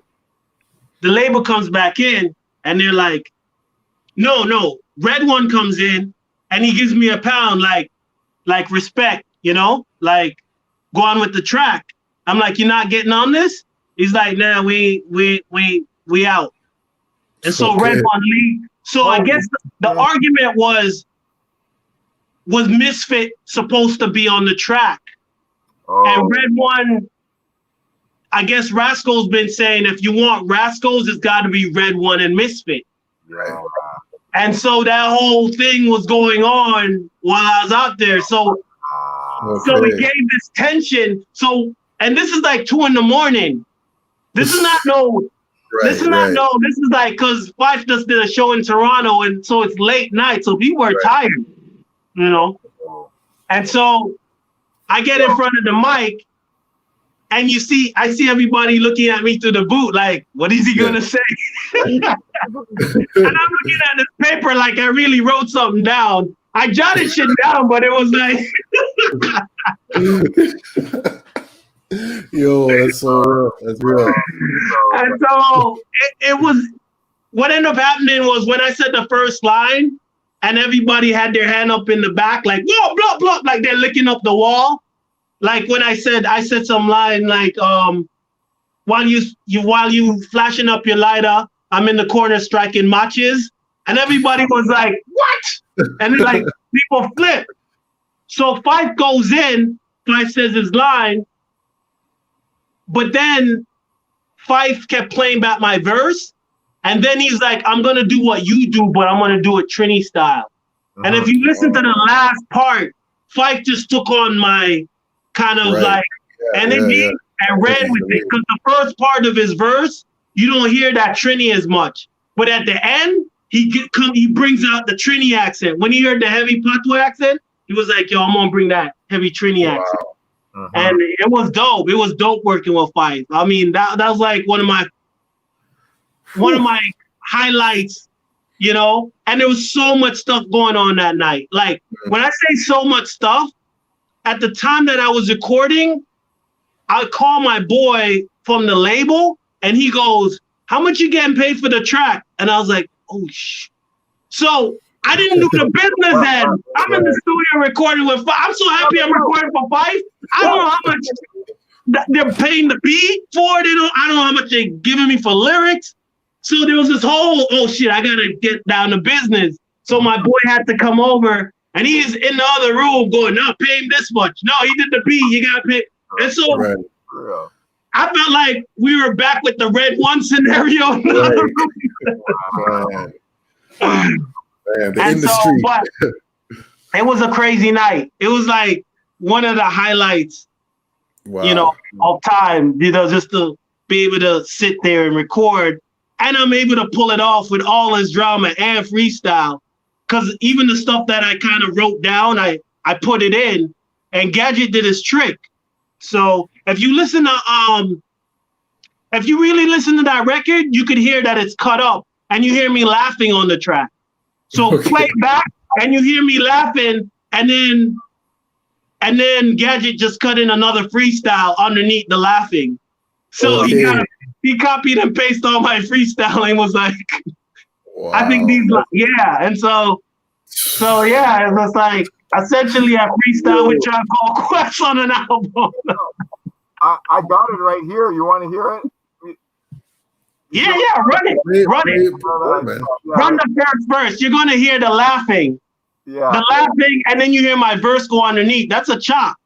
The label comes back in and they're like, no. Red One comes in and he gives me a pound, like respect, you know, like go on with the track. I'm like, you're not getting on this? He's like, nah, we out. And so Red One leaves. So I guess the argument was Misfit supposed to be on the track? And Red One, I guess Rascal's been saying if you want Rascals, it's got to be Red One and Misfit. Right. And so that whole thing was going on while I was out there. So So it gave this tension. So, and this is like 2 a.m. This is not no. This is not no. This is like because Fife just did a show in Toronto, and so it's late night, so people are tired, you know. And so I get in front of the mic, and I see everybody looking at me through the booth, like, what is he gonna say? And I'm looking at this paper like I really wrote something down. I jotted shit down, but it was like. Yo, that's so real. That's real. And so it was, what ended up happening was when I said the first line and everybody had their hand up in the back, like, blah, blah, blah, like they're licking up the wall. Like when I said some line like, while you flashing up your lighter, I'm in the corner striking matches. And everybody was like, what? And then like people flip. So Fife goes in, Fife says his line. But then Fife kept playing back my verse. And then he's like, I'm going to do what you do, but I'm going to do it Trini style. And if you listen to the last part, Fife just took on my kind of energy and ran with it. Because the first part of his verse, you don't hear that Trini as much. But at the end, he brings out the Trini accent. When he heard the heavy Patois accent, he was like, yo, I'm going to bring that heavy Trini accent. And it was dope. It was dope working with Fife. I mean, that was like one of my highlights, you know. And there was so much stuff going on that night. Like when I say so much stuff, at the time that I was recording, I call my boy from the label, and he goes, "How much you getting paid for the track?" And I was like, "Oh shit!" So I didn't do the business end. I'm in the studio recording with Fife. I'm so happy I'm recording for Fife. I don't know how much they're paying the beat for. I don't know how much they're giving me for lyrics. So there was this whole, oh shit, I gotta get down to business. So my boy had to come over, and he is in the other room going, no, pay him this much. No, he did the beat, you gotta pay. And so I felt like we were back with the Red One scenario in the other room. Man, the industry. But it was a crazy night. It was like one of the highlights, you know, of time, you know, just to be able to sit there and record. And I'm able to pull it off with all his drama and freestyle. Because even the stuff that I kind of wrote down, I put it in, and Gadget did his trick. So if you listen to, if you really listen to that record, you could hear that it's cut up, and you hear me laughing on the track. So play it back, and you hear me laughing, and then Gadget just cut in another freestyle underneath the laughing. So he copied and pasted all my freestyle and was like, I think these, and so yeah, it was like essentially a freestyle with Tribe Called Quest on an album. I got it right here. You want to hear it? Yeah, run it. Run the first verse. You're gonna hear the laughing. Yeah. The laughing, and then you hear my verse go underneath. That's a chop.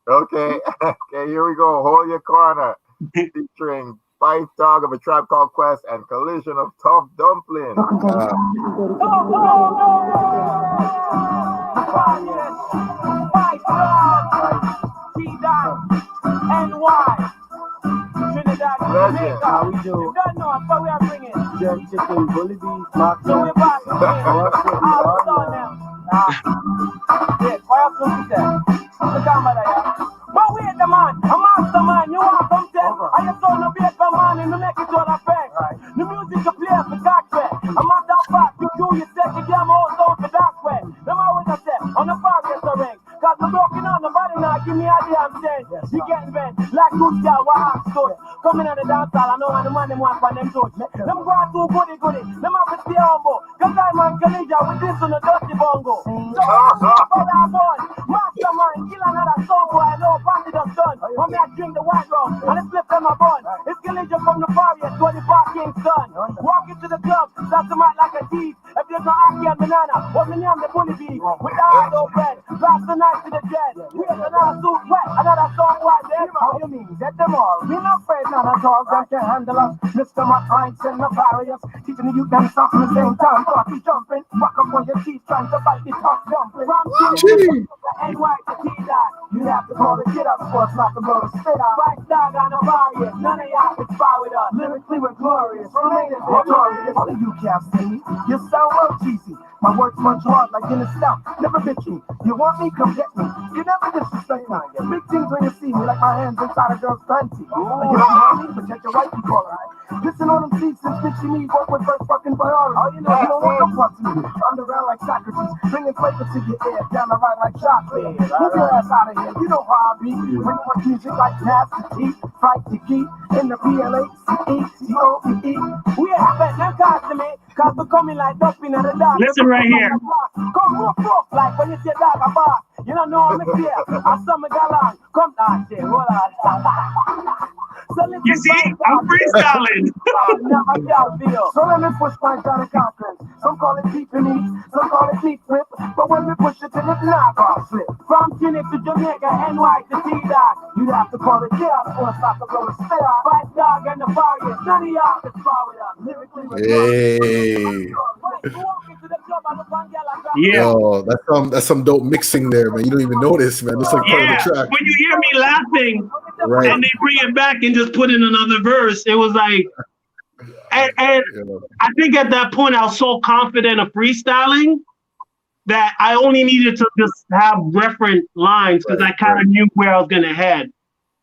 Okay, here we go. Hold your corner. Featuring Fife Dog of A Tribe Called Quest and Collision of Tough Dumpling. Legend. How we do? You don't know what we are bringing. Jerk chicken, bully beef, mark. So we're back again. Yes, why have to be there? But wait, the man, a master man, you want some test? I just don't know be a man and you make it all effect. The music you play for that way. A matter of fact, you do you set the game all down for that way. Them always I say, on the far yes I ring. Cause we're broken on nobody now, give me a damn sense. You getting bent, like good girl, what I'm stood. Coming on the dance hall, I know when the man them want for them touch. Them go out too goody. Them have to stay humble. Cause I'm on Kalija with this on the dirty bongo. So, for that boy, mastermind, kill another song boy, I know party done done. When me I drink the white rum, and it's flip them a bun. It's Kalija from the Forest, 20 King's son. Walk into the club, that's the mic like a thief. If there's no Aki and banana, what me name the bully bee. With the hard open, pass the night to the jet. Here's another suit wet, another song white there. How you mean? Get them all. We not afraid none of dogs that can handle us. Mr. Mike and the barriers. Teaching the youth them stuff at the same time. Party jumping, rock up on your teeth, trying to bite the top jumping. From and white to T-Dot. You have call the kid up for us, like a brother spit out. Right dog on the barrier, none of y'all can spy with us. Lyrically we're glorious, remain victorious. All of you cats see me, you sound well cheesy. My words punch hard like in the stout, never bitch me. You want me, come get me. You never disrespect me. Big things when you see me, like my hands inside a girl's panty. Like you want me, protect your right people, alright? Listen on them seats and bitchy me, work with first fucking priority. Oh, you know, you don't want to punch me. Underground like Socrates, bringing flavor to your ear, down the right like chocolate. Move your ass out of here, you know how I be. Bring my music like Master T, fight the key, in the PLACECOPE. We have that now cast to me, cause we're coming like dumping at the dog. Listen right here. Come roof, like when you say dog a bark. You don't know I'm a fear. I'm some galang. Come down there, hold on. You see, I'm freestyling. So let me push my Johnny Cochran. Some call it deep in eat, some call it deep flip. But when we push it to the knock off slip. From Guinea to Jamaica, NY to T-Dog. You'd have to call it chaos for us not to go to stay on. Fight dog and the barrier. None of y'all can spar with us. Lyrically, Hey. Yeah. Yo, that's some dope mixing there, man. You don't even notice, man. It's like part of the track. When you hear me laughing, Right. and they bring it back and just put in another verse, it was like, and I think at that point I was so confident of freestyling that I only needed to just have referent lines because I kind of knew where I was gonna head.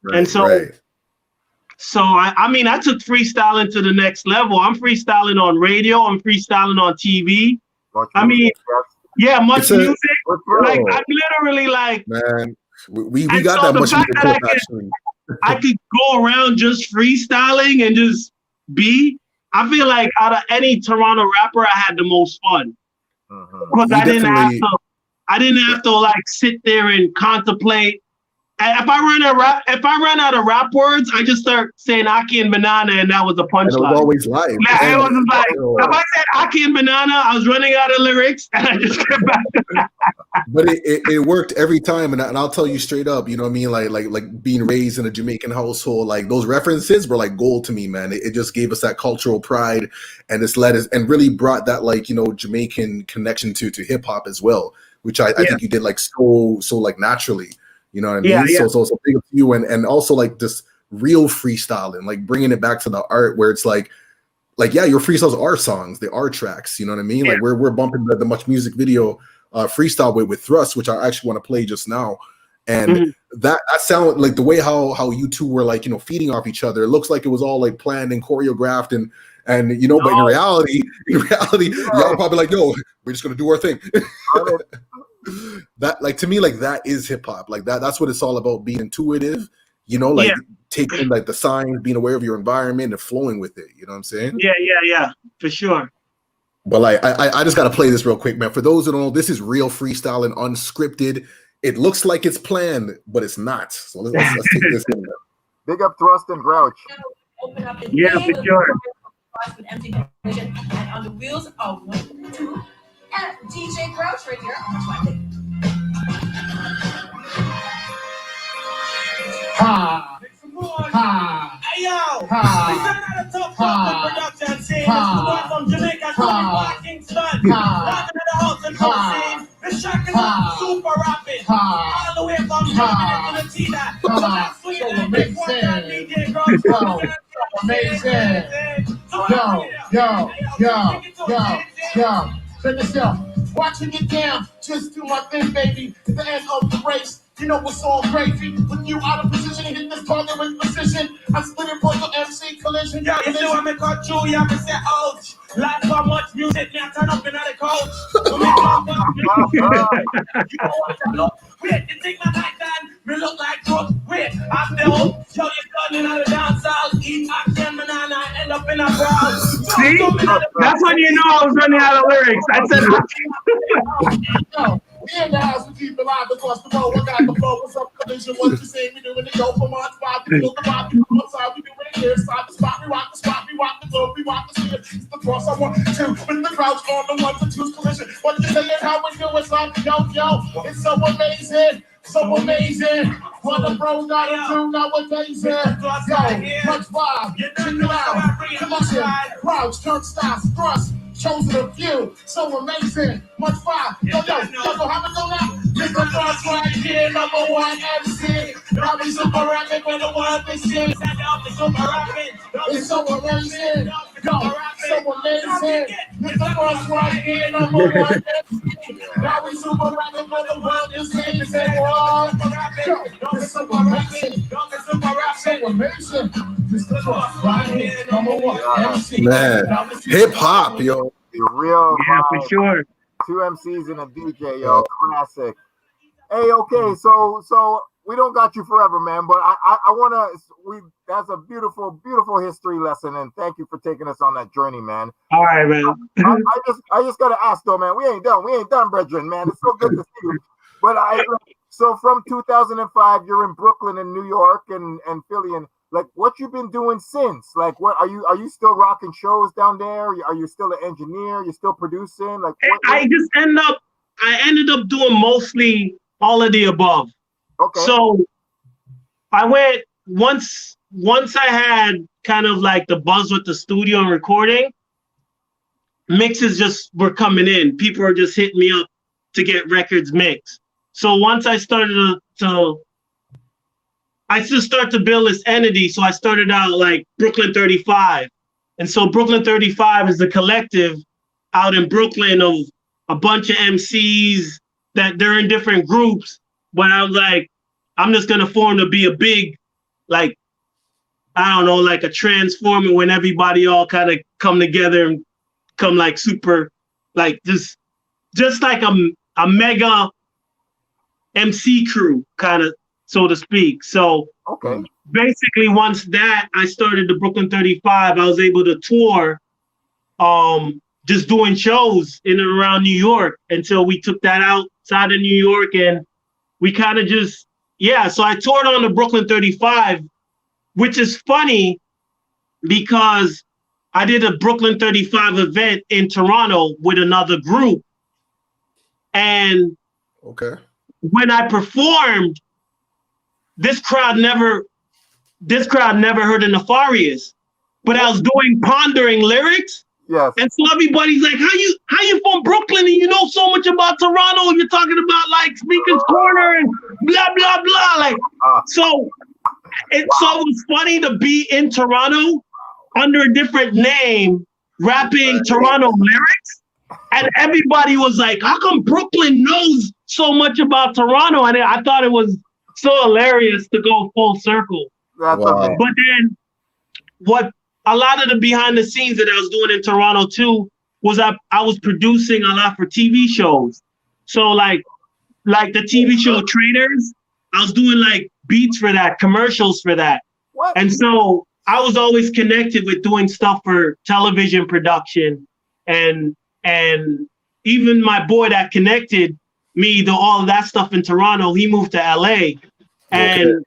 Right, And so, I mean, I took freestyling to the next level. I'm freestyling on radio. I'm freestyling on TV. I mean, yeah, much music. Like I'm literally like, man, we and got so that much music that actually. I could go around just freestyling and just be. I feel like out of any Toronto rapper, I had the most fun because I didn't have to like sit there and contemplate. And if I run out of rap words, I just start saying Aki and Banana, and that was a punchline. It was always live. It was like if I said Aki and Banana, I was running out of lyrics, and I just kept back to that. But it worked every time, and I'll tell you straight up, you know what I mean? Like being raised in a Jamaican household, like those references were like gold to me, man. It just gave us that cultural pride, and it's led us and really brought that like Jamaican connection to hip hop as well, which I think you did like so like naturally. You know what I mean? Yeah. So big up to you, and also like this real freestyling, like bringing it back to the art where it's like your freestyles are songs, they are tracks. You know what I mean? Like we're bumping the Much Music video freestyle with Thrust, which I actually want to play just now, and that sound like the way how you two were like feeding off each other. It looks like it was all like planned and choreographed and but in reality, y'all probably like, yo, we're just gonna do our thing. That like to me like that is hip hop, like that's what it's all about, being intuitive, taking like the signs, being aware of your environment and flowing with it, you know what I'm saying? Yeah, for sure. But like I just gotta play this real quick, man. For those who don't know, this is real freestyling, unscripted. It looks like it's planned, but it's not. So let's take this in. Big up Thrust and Grouch. Yeah, for sure. And on the wheels of 1, 2, and DJ Grouch right here on the flag. Ha! Ha! Hey yo! Ha! This is another top production scene. This is the one from Jamaica, Tony Kingston. Walking to the house and come scene. The track is super rapid. All the way from Germany to the Tina. So that's sweet and big one on DJ Grouch. Amazing! Yo! Check this out. Watching it down, just do my thing, baby. At the end of the race, you know what's all crazy. When you out of position, hit this target with precision. I'm splitting both the MC collision. Yeah, you see what me cut through, you have to say ouch. Last for much music, me I turn up in the couch. So me talk about music. You know what I look? Wait, you think my back then? Me look like Brooke. Wait, I'm the hook. Show you turning on the dance hall. Eat action banana, end up in a crowd. See? That's when you know I was running out of lyrics. I said Yo, we in the house, we keep it live across the road. I got the flow. What's up, collision? What you say? We doing the go from on spot. We look about the outside. We do it here. Side the spot. We rock the spot. We rock the globe. We rock the sphere. It's the cross I want to. With the crowds on the 1 for 2's collision. What you saying? How we do it? Like, yo. It's so amazing. So amazing. What a bro gotta do nowadays. Yo, much vibe. Check it out. Collision. Crowds, turnstiles, thrust. Chosen a few, so amazing, much fire. Yo, how we go now? Mr. Frost right here, #1 MC. Now we super rapping when the world is serious. Now we super rapping. It's so amazing. Yo, so amazing. It's the first one here, number one. Now we super rapping when the world is serious. Yo, it's so amazing. So amazing. It's the first one here, number one. Man, hip hop, yo. The real Yeah, for sure. 2 MCs and a DJ, yo, classic. Hey, okay, so we don't got you forever, man, but I wanna that's a beautiful history lesson, and thank you for taking us on that journey, man. All right, man. I just gotta ask though, man. We ain't done, brethren, man. It's so good to see you. But so from 2005, you're in Brooklyn and New York and Philly, and like what you been doing since? Like what are you still rocking shows down there? Are you still an engineer? You still producing? Like I ended up doing mostly all of the above. Okay. So I went once I had kind of like the buzz with the studio and recording, mixes just were coming in. People were just hitting me up to get records mixed. So once I started I just started to build this entity. So I started out like Brooklyn 35. And so Brooklyn 35 is the collective out in Brooklyn of a bunch of MCs that they're in different groups. But I was like, I'm just going to form to be a big, like, I don't know, like a transformer when everybody all kind of come together and come like super, like just like a mega MC crew kind of, so to speak. So okay. Basically once that I started the Brooklyn 35, I was able to tour just doing shows in and around New York until we took that outside of New York, and we kind of just, so I toured on the Brooklyn 35, which is funny because I did a Brooklyn 35 event in Toronto with another group. And when I performed, this crowd never heard of Nefarious, but I was doing pondering lyrics. Yes. And so everybody's like, how you from Brooklyn and you know so much about Toronto? You're talking about like Speaker's Corner and blah, blah, blah. Like, so it was funny to be in Toronto under a different name, rapping Toronto lyrics. And everybody was like, how come Brooklyn knows so much about Toronto? And I thought it was so hilarious to go full circle. That's wow. But then what a lot of the behind the scenes that I was doing in Toronto too was I was producing a lot for TV shows. So like the TV show Traitors, I was doing like beats for that, commercials for that. What? And so I was always connected with doing stuff for television production, and even my boy that connected me to all of that stuff in Toronto, he moved to LA, and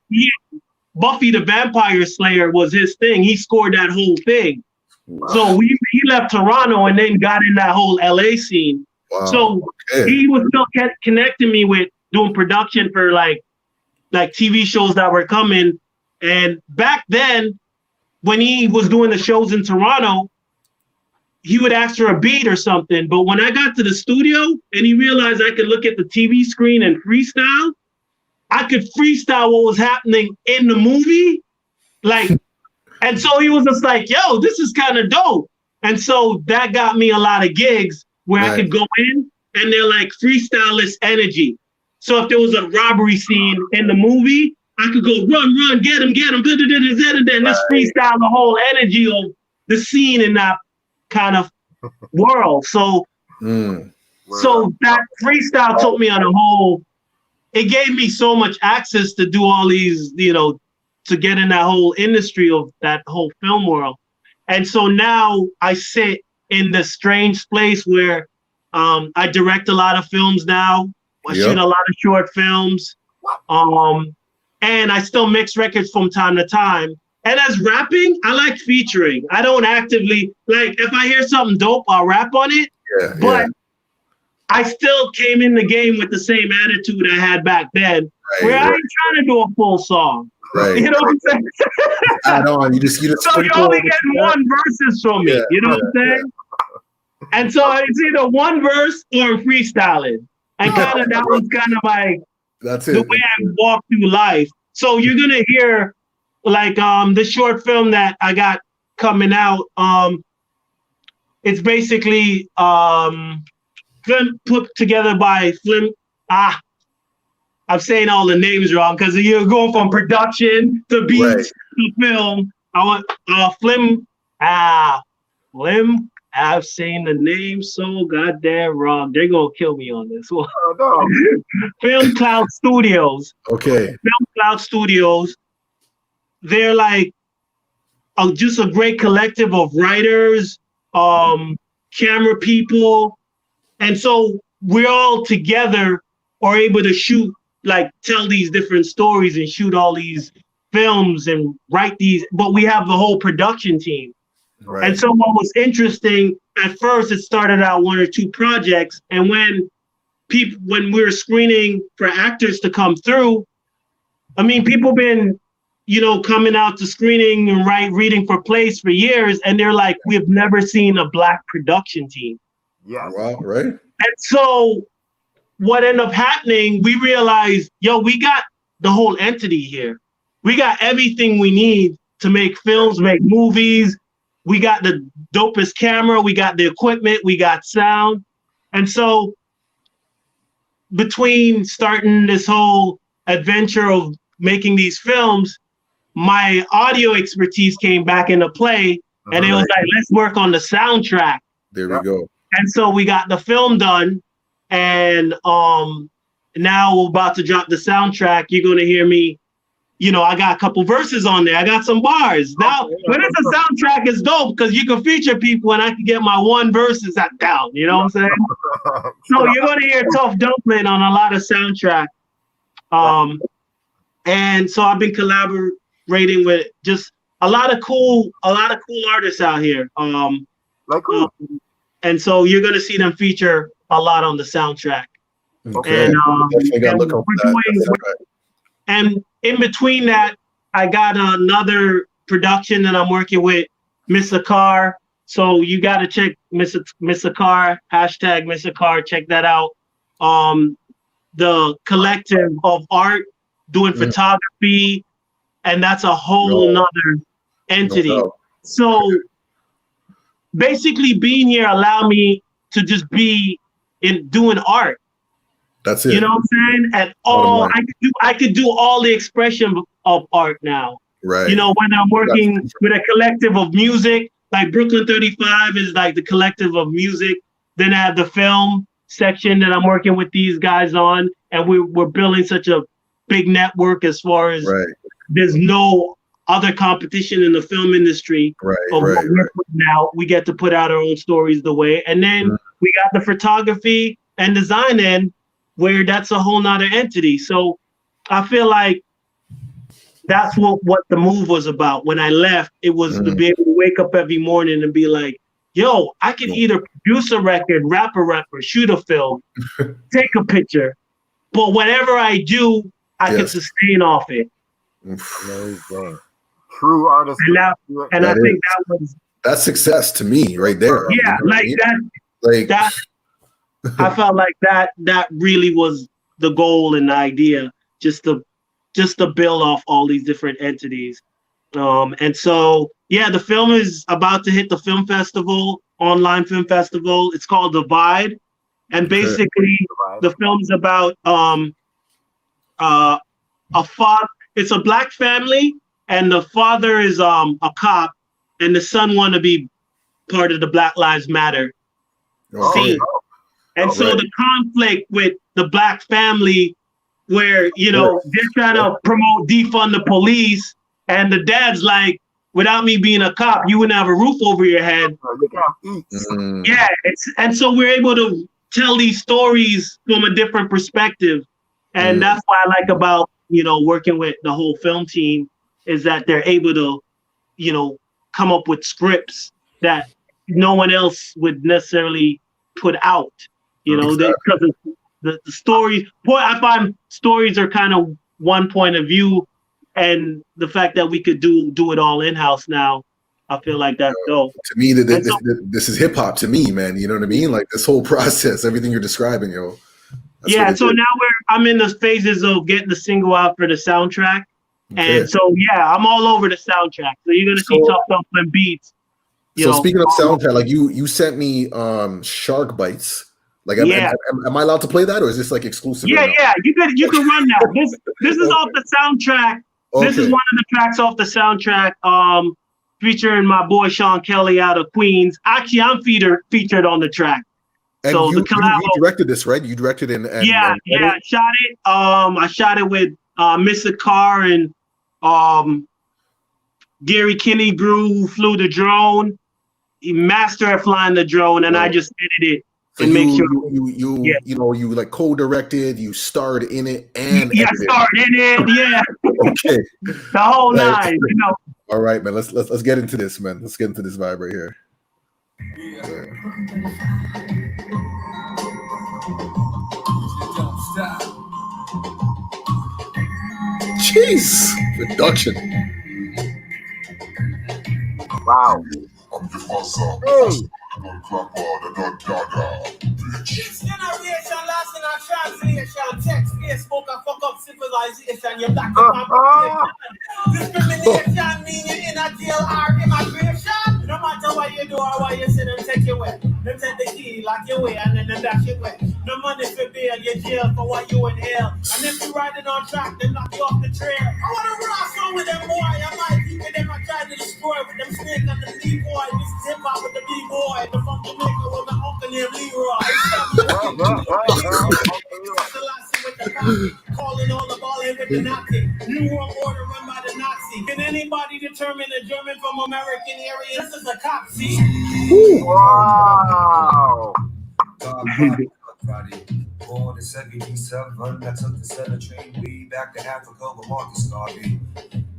Buffy the Vampire Slayer was his thing. He scored that whole thing. Wow. So he left Toronto and then got in that whole LA scene. Wow. So he was still connecting me with doing production for like TV shows that were coming. And back then, when he was doing the shows in Toronto, he would ask for a beat or something. But when I got to the studio and he realized I could look at the TV screen and freestyle, I could freestyle what was happening in the movie. Like, and so he was just like, yo, this is kind of dope. And so that got me a lot of gigs where I could go in and they're like freestyle this energy. So if there was a robbery scene in the movie, I could go run, get him, and then just freestyle the whole energy of the scene in that kind of world. So, so that freestyle took me on a whole. It gave me so much access to do all these, to get in that whole industry of that whole film world. And so now I sit in the strange place where I direct a lot of films now. I shoot a lot of short films. And I still mix records from time to time. And as rapping, I like featuring. I don't actively, like, if I hear something dope, I'll rap on it. But I still came in the game with the same attitude I had back then, where I ain't trying to do a full song. Right. You know what I'm saying? Add on. You just so you only get one verses from me. You know what I'm saying? And so it's either one verse or freestyling. And kind of that was kind of like the way I walk through life. So you're gonna hear like the short film that I got coming out. It's basically film put together by I'm saying all the names wrong because you're going from production to beats to film. I want Flim. I've saying the name so goddamn wrong. They're gonna kill me on this one. Oh, no. Film Cloud Studios. Okay. Film Cloud Studios. They're like just a great collective of writers, camera people, and so we're all together are able to shoot, like tell these different stories and shoot all these films and write these. But we have the whole production team. Right. And so what was interesting, at first it started out 1 or 2 projects, and when we were screening for actors to come through, I mean, people been, coming out to screening and reading for plays for years, and they're like, we've never seen a Black production team. Yeah. Wow, right. And so what ended up happening, we realized, we got the whole entity here. We got everything we need to make films, make movies. We got the dopest camera, we got the equipment, we got sound. And so between starting this whole adventure of making these films, my audio expertise came back into play, and it was like, let's work on the soundtrack. There we go. And so we got the film done, and now we're about to drop the soundtrack. You're going to hear me, I got a couple verses on there. I got some bars. Now, when it's a soundtrack, it's dope because you can feature people and I can get my one verses down. You know what I'm saying? So you're going to hear Tough Dumpling on a lot of soundtrack. And so I've been collaborating with just a lot of cool artists out here. And so you're going to see them feature a lot on the soundtrack. Okay. And in between that, I got another production that I'm working with, Miss Akar. So you got to check Miss Akar, hashtag Miss Akar, check that out. The collective of art doing photography, and that's a whole nother entity. So basically being here allowed me to just be in doing art. That's it. You know what I'm saying? And I could do all the expression of art now. Right. When I'm working with a collective of music, like Brooklyn 35 is like the collective of music. Then I have the film section that I'm working with these guys on, and we're building such a big network as far as there's no other competition in the film industry. Now we get to put out our own stories the way, and then we got the photography and design end, where that's a whole nother entity. So I feel like that's what the move was about. When I left, it was to be able to wake up every morning and be like, yo, I can either produce a record, rap a rapper, shoot a film, take a picture, but whatever I do, I can sustain off it. Amazing. True artist. And I think that's success to me right there. Yeah, that I felt like that really was the goal and the idea, just to build off all these different entities. And so, the film is about to hit the film festival, online film festival. It's called Divide. And basically the film's about it's a Black family, and the father is a cop, and the son want to be part of the Black Lives Matter scene. And so the conflict with the Black family, where, they're trying to promote defund the police, and the dad's like, without me being a cop, you wouldn't have a roof over your head. Yeah, and so we're able to tell these stories from a different perspective. And that's what I like about, working with the whole film team, is that they're able to, come up with scripts that no one else would necessarily put out. Because the stories, I find stories are kind of one point of view, and the fact that we could do it all in-house now, I feel like that's dope. To me, this is hip hop to me, man. You know what I mean? Like this whole process, everything you're describing, yo. So now I'm in the phases of getting the single out for the soundtrack. Okay. And so yeah, I'm all over the soundtrack. So you're gonna see Tough Dumpling beats. So speaking of soundtrack, like you sent me Shark Bites. Like, am I allowed to play that, or is this like exclusive? Yeah, you can run that. This is off the soundtrack. Okay. This is one of the tracks off the soundtrack. Featuring my boy Sean Kelly out of Queens. Actually, I'm featured on the track. And so you directed this, right? You directed and I shot it. I shot it with Mr. Carr and Gary Kinney Brew, who flew the drone. He master at flying the drone, and I just edited it. So you like co-directed, you starred in it, and starred in it, okay, the whole nine, you know. All right, man. Let's get into this, man. Let's get into this vibe right here. Jeez, production. Wow. Each generation lost in our translation. Text, Facebook, and fuck up civilization. You're black discrimination, meaning in a jail or immigration. No matter what you do or what you say, them take you away. Them take the key, lock you away, and then them dash you away. No money for bail, you jail for what you inhale. And if you riding on track, they knock you off the trail. I wanna rock on with them boy. I might keep with them, I try to destroy with them snake and the D-boy. This is hip-hop with the B-boy. The funky maker with the uncle named Leroy. Calling all the ball in with the Nazi. New world order run by the Nazi. Can anybody determine a German from American area? This is a cop, see? Wow. Born in 77, I took the 7 train way back to Africa with Marcus Garvey.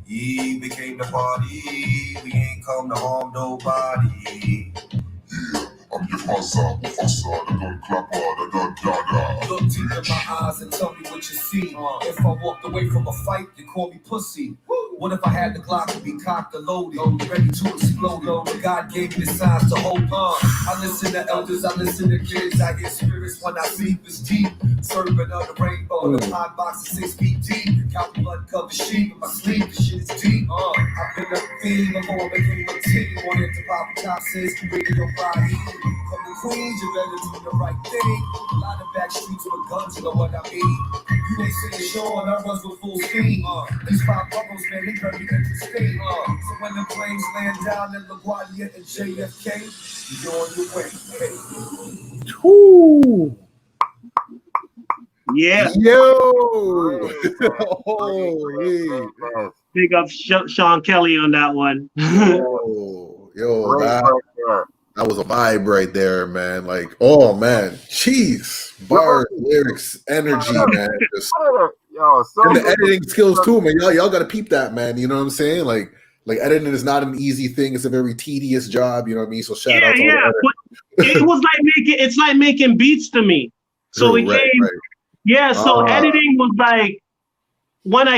He became the party. We ain't come to harm nobody. I'm your father, the gun clapper, the gun dagger. Look deep in my eyes and tell me what you see. If I walked away from a fight, you call me pussy. What if I had the Glock to be cocked and loaded, ready to explode? But God gave me the signs to hold on. I listen to elders, I listen to kids. I get spirits when I sleep is deep. Serving on the rainbow, the pod box is 6 feet deep. Count blood covered sheep in my sleep, the shit is deep. I've been a fiend before I became a team. Wanted to pop a top says, radio body. From the Queens, you better do the right thing. A lot of back streets with guns, you know what I mean. You ain't saying sure, and I runs with full speed. These 5 bubbles, man, they very interesting. So when the planes land down in LaGuardia and JFK, you're on your way. Hey. Woo. Yeah. Yo. Holy. Big up Sean Kelly on that one. Yo, that was a vibe right there, man. Like, oh man, jeez, bars, lyrics, energy, man. Just, and the editing skills too, man. Y'all gotta peep that, man. You know what I'm saying? Like editing is not an easy thing. It's a very tedious job. You know what I mean? So shout out to all the but it was like making beats to me. So True, it came, yeah. So editing was like once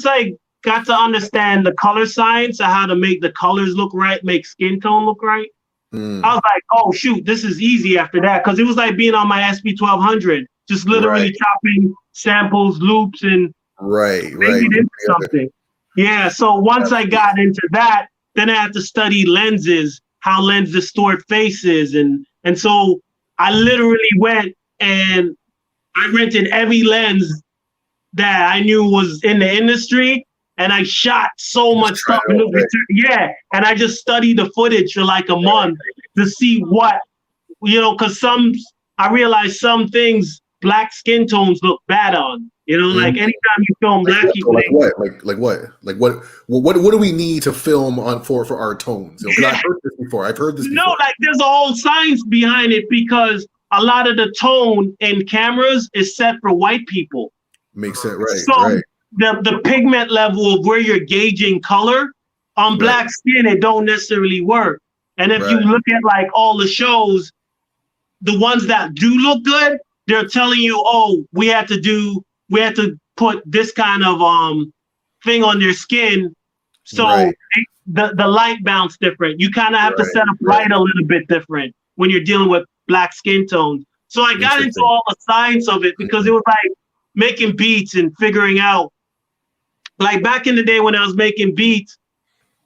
I got to understand the color science of how to make the colors look right, make skin tone look right. I was like, oh shoot, this is easy after that, because it was like being on my SP1200, just literally chopping samples, loops, and making it into something. Yeah. So once I got into that, then I had to study lenses, how lens distort faces, and so I literally went and I rented every lens that I knew was in the industry. And I shot so much stuff. And I just studied the footage for like a month to see what, because I realized some things black skin tones look bad on. Like anytime you film black people. What do we need to film on for our tones? I've heard this before. No, like there's a whole science behind it, because a lot of the tone in cameras is set for white people. Makes sense, right? So the pigment level of where you're gauging color on black skin, it don't necessarily work. And if you look at like all the shows, the ones that do look good, they're telling you, oh, we had to put this kind of thing on their skin, so the light bounce different. You kind of have to set up light a little bit different when you're dealing with black skin tones. So I got into all the science of it, because it was like making beats and figuring out like back in the day when I was making beats,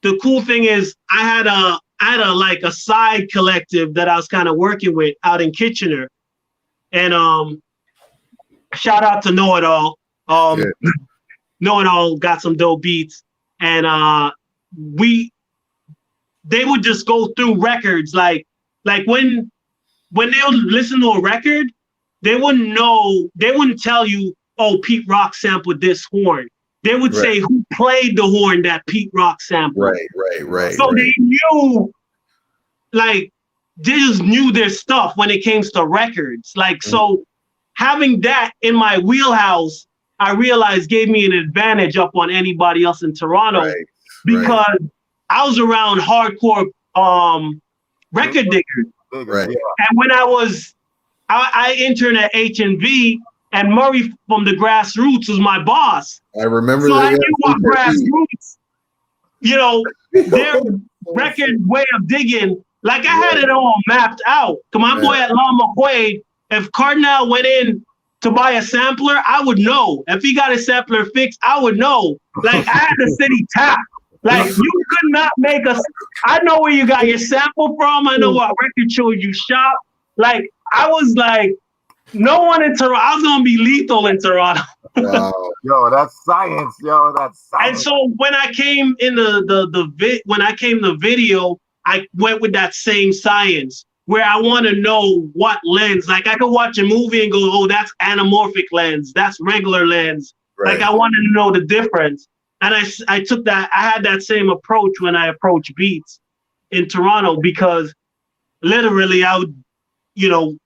the cool thing is I had a like a side collective that I was kind of working with out in Kitchener. And shout out to Know It All. Know It All got some dope beats. And they would just go through records like when they would listen to a record, they wouldn't tell you, oh, Pete Rock sampled this horn. They would say who played the horn that Pete Rock sampled. Right. So they knew, like, they just knew their stuff when it came to records. Like, so having that in my wheelhouse, I realized gave me an advantage up on anybody else in Toronto because I was around hardcore record diggers. Right. And when I interned at H&V, and Murray from the Grassroots was my boss. I remember so that. I knew what Grassroots, you know, their record way of digging, like I had it all mapped out. Come on, boy at Lama Quaid, if Cardinal went in to buy a sampler, I would know. If he got a sampler fixed, I would know. Like I had the city tap. Like you could not make us. I know where you got your sample from. I know what record show you shop. Like I was like, no one in Toronto. I was gonna be lethal in Toronto. Wow. Yo, that's science. Yo, that's science. And so when I came in the video, I went with that same science where I want to know what lens. Like I could watch a movie and go, oh, that's anamorphic lens, that's regular lens. Like I wanted to know the difference. And I took that. I had that same approach when I approached beats in Toronto because literally I would, you know,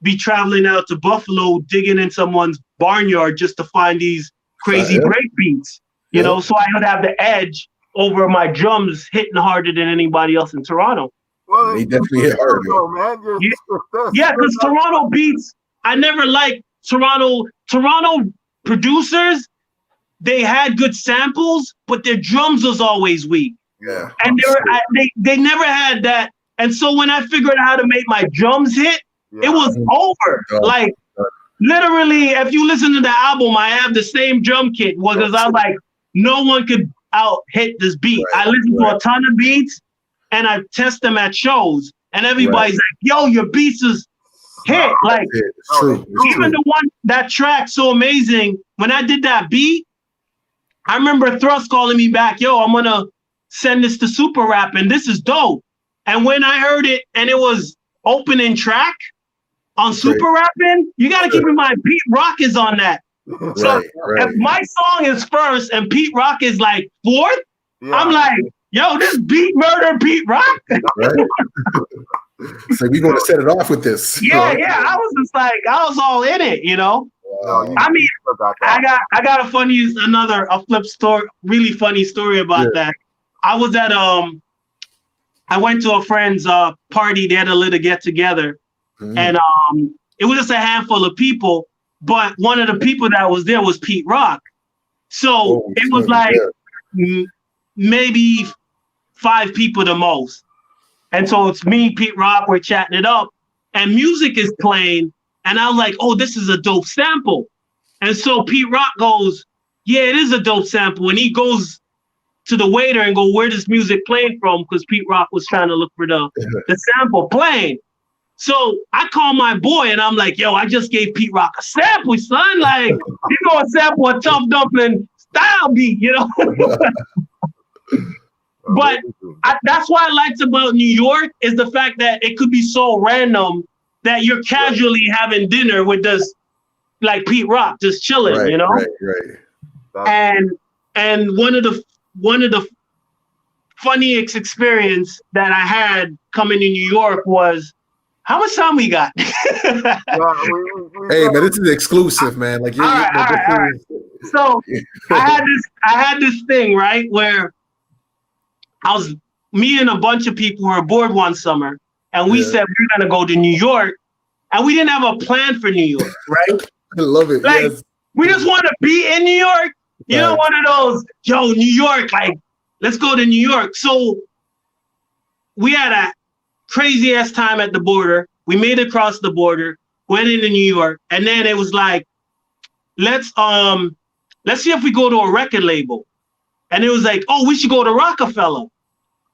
be traveling out to Buffalo, digging in someone's barnyard just to find these crazy break beats, you know, so I would have the edge over my drums hitting harder than anybody else in Toronto. Well, he definitely hit hard, man. Yeah, because Toronto beats, I never liked Toronto producers. They had good samples, but their drums was always weak. Yeah. And they never had that. And so when I figured out how to make my drums hit, it was over. Like literally, if you listen to the album, I have the same drum kit because I was like, no one could out hit this beat. I listen to a ton of beats and I test them at shows, and everybody's like, yo, your beats is hit. Like it's true. Even the one that track So Amazing, when I did that beat, I remember Thrust calling me back, yo, I'm gonna send this to Super Rap and this is dope. And when I heard it and it was opening track on Super Rapping, you got to keep in mind Pete Rock is on that. So if my song is first and Pete Rock is like fourth, I'm like, yo, this beat murder Pete Rock. So we're going to set it off with this. Yeah. I was just like, I was all in it, you know. I mean, I got a flip story, really funny story about that. I was at I went to a friend's party. They had a little get together, and it was just a handful of people. But one of the people that was there was Pete Rock, so it was like maybe 5 people the most. And so it's me, Pete Rock. We're chatting it up, and music is playing, and I was like, "Oh, this is a dope sample." And so Pete Rock goes, "Yeah, it is a dope sample," and he goes to the waiter and go, where this music playing from? Because Pete Rock was trying to look for the sample playing. So I call my boy and I'm like, yo, I just gave Pete Rock a sample, son. Like, you gonna sample a Tough Dumpling style beat, you know? But that's what I liked about New York is the fact that it could be so random that you're casually having dinner with this, like Pete Rock, just chilling, you know? And one of the funniest experience that I had coming to New York was, how much time we got? Hey, man, this is exclusive, man. Like, all right. So I had this thing, right, where me and a bunch of people were bored one summer, and we said we're gonna go to New York, and we didn't have a plan for New York, right? I love it. Like, we just want to be in New York. You know, one of those, yo, New York, like, let's go to New York. So we had a crazy ass time at the border. We made it across the border, went into New York, and then it was like, let's see if we go to a record label. and it was like, oh, we should go to Rockefeller.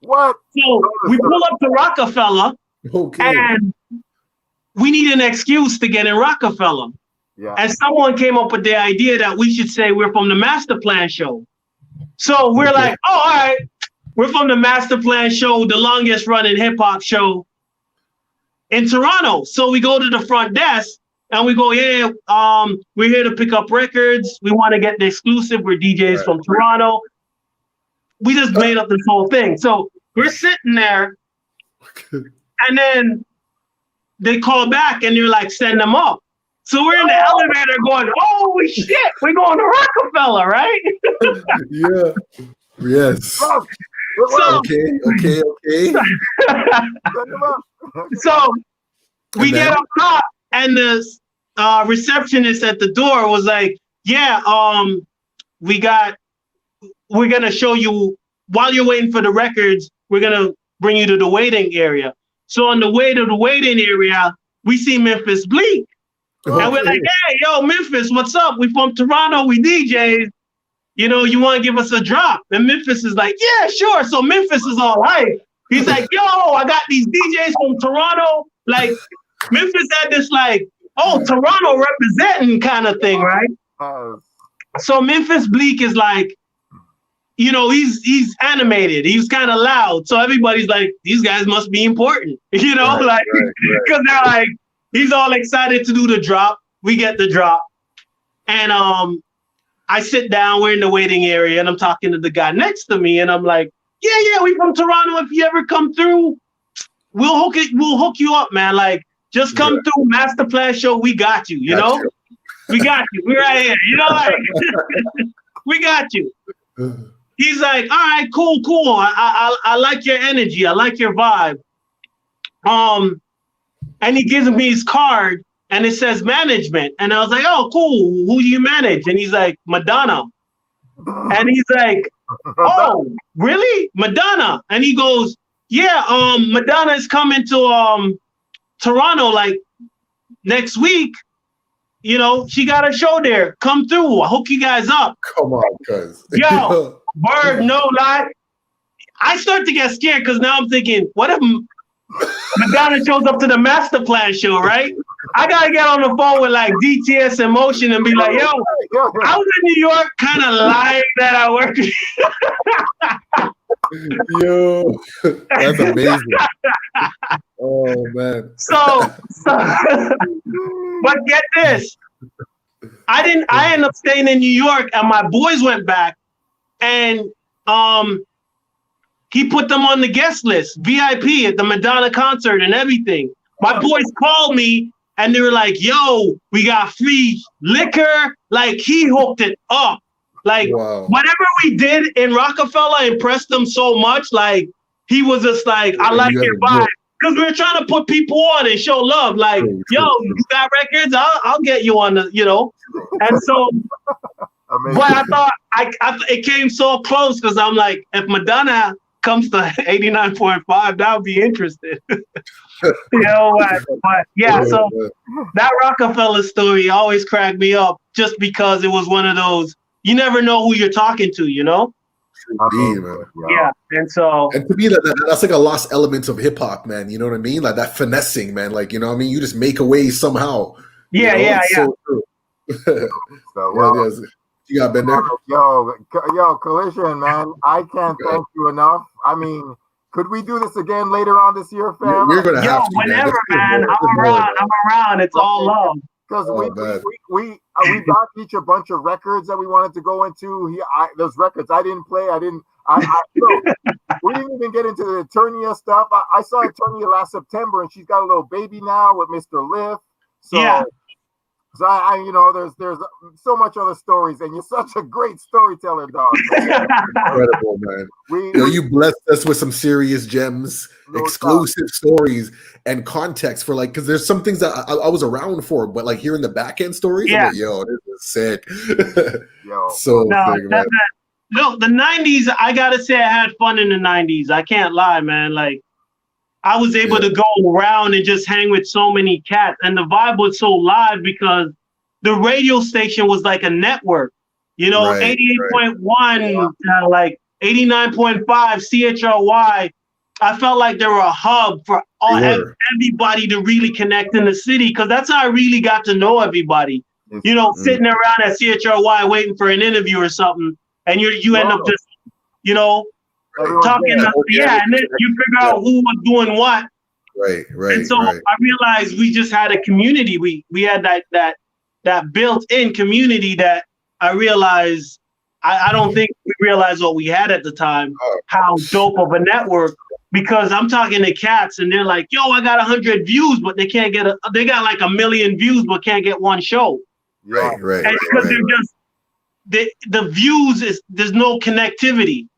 What? So we pull up to Rockefeller, and we need an excuse to get in Rockefeller. Yeah. And someone came up with the idea that we should say we're from the Master Plan Show. So we're like, oh, all right, we're from the Master Plan Show, the longest running hip hop show in Toronto. So we go to the front desk and we go, yeah, we're here to pick up records. We want to get the exclusive. We're DJs from Toronto. We just made up this whole thing. So we're sitting there, and then they call back and they're like, send them up. So we're in the elevator going, holy shit, we're going to Rockefeller, right? Yeah. Yes. So, Okay. So we get up top, and the receptionist at the door was like, yeah, we're gonna show you while you're waiting for the records, we're gonna bring you to the waiting area. So on the way to the waiting area, we see Memphis Bleak. And we're like, hey, yo, Memphis, what's up? We from Toronto, we DJs. You know, you want to give us a drop? And Memphis is like, yeah, sure. So Memphis is all hype. He's like, yo, I got these DJs from Toronto. Like, Memphis had this like, oh, Toronto representing kind of thing, right? So Memphis Bleak is like, you know, he's animated. He's kind of loud. So everybody's like, these guys must be important, you know, because they're like, he's all excited to do the drop. We get the drop. And I sit down, we're in the waiting area, and I'm talking to the guy next to me, and I'm like, yeah, we from Toronto. If you ever come through, we'll hook you up, man. Like, just come through, Master Plan Show, we got you, you know? We got you. We're right here, you know, like, we got you. He's like, all right, cool. I like your energy. I like your vibe. And he gives me his card, and it says management. And I was like, oh, cool. Who do you manage? And he's like, Madonna. And he's like, oh, really? Madonna? And he goes, yeah, Madonna is coming to Toronto like next week. You know, she got a show there. Come through. I'll hook you guys up. Come on, cuz. Yo, word, no lie. I start to get scared because now I'm thinking, what if Madonna shows up to the Master Plan Show, right? I gotta get on the phone with like DTS Emotion and be like, yo, I was in New York kind of lying that I work. Yo, that's amazing. Oh man. So but get this. I ended up staying in New York, and my boys went back, and he put them on the guest list, VIP at the Madonna concert and everything. My boys called me and they were like, yo, we got free liquor. Like, he hooked it up. Like, whatever we did in Rockefeller impressed them so much. Like, he was just like, I like your vibe. Because we were trying to put people on and show love. Like, yo, you got records? I'll get you on the, you know. And so, but I thought it came so close because I'm like, if Madonna comes to 89.5, that would be interesting. You know, but yeah, so that Rockefeller story always cracked me up just because it was one of those, you never know who you're talking to, you know? Yeah, and so, and to me, that's like a lost element of hip hop, man. You know what I mean? Like that finessing, man. Like, you know what I mean? You just make a way somehow. Yeah, you know? yeah. So you got been there. Yo, Collision, man. I can't thank you enough. I mean, could we do this again later on this year, fam? We're gonna have to, whenever, man. I'm around. It's all love. Because we got each a bunch of records that we wanted to go into. Those records I didn't play. We didn't even get into the Eternia stuff. I saw Eternia last September, and she's got a little baby now with Mr. Lift. So, yeah. So you know, there's so much other stories, and you're such a great storyteller, dog. Incredible, man. You blessed us with some serious gems, exclusive stories, and context for like, because there's some things that I was around for, but like hearing the back end stories, I'm like, yo, this is sick. No, the 90s, I gotta say I had fun in the 90s. I can't lie, man. Like, I was able to go around and just hang with so many cats, and the vibe was so live because the radio station was like a network. You know, Right, 88.1, like 89.5 CHRY. I felt like they were a hub for everybody to really connect in the city, because that's how I really got to know everybody. You know, sitting around at CHRY waiting for an interview or something, and you end up just, you know, talking. And then you figure out who was doing what. Right. And so I realized we just had a community. We had that built-in community that I realized I don't think we realized what we had at the time, how dope of a network. Because I'm talking to cats and they're like, yo, I got 100 views, but they can't get they got like 1 million views, but can't get one show. Right. And because they're just, the views there's no connectivity,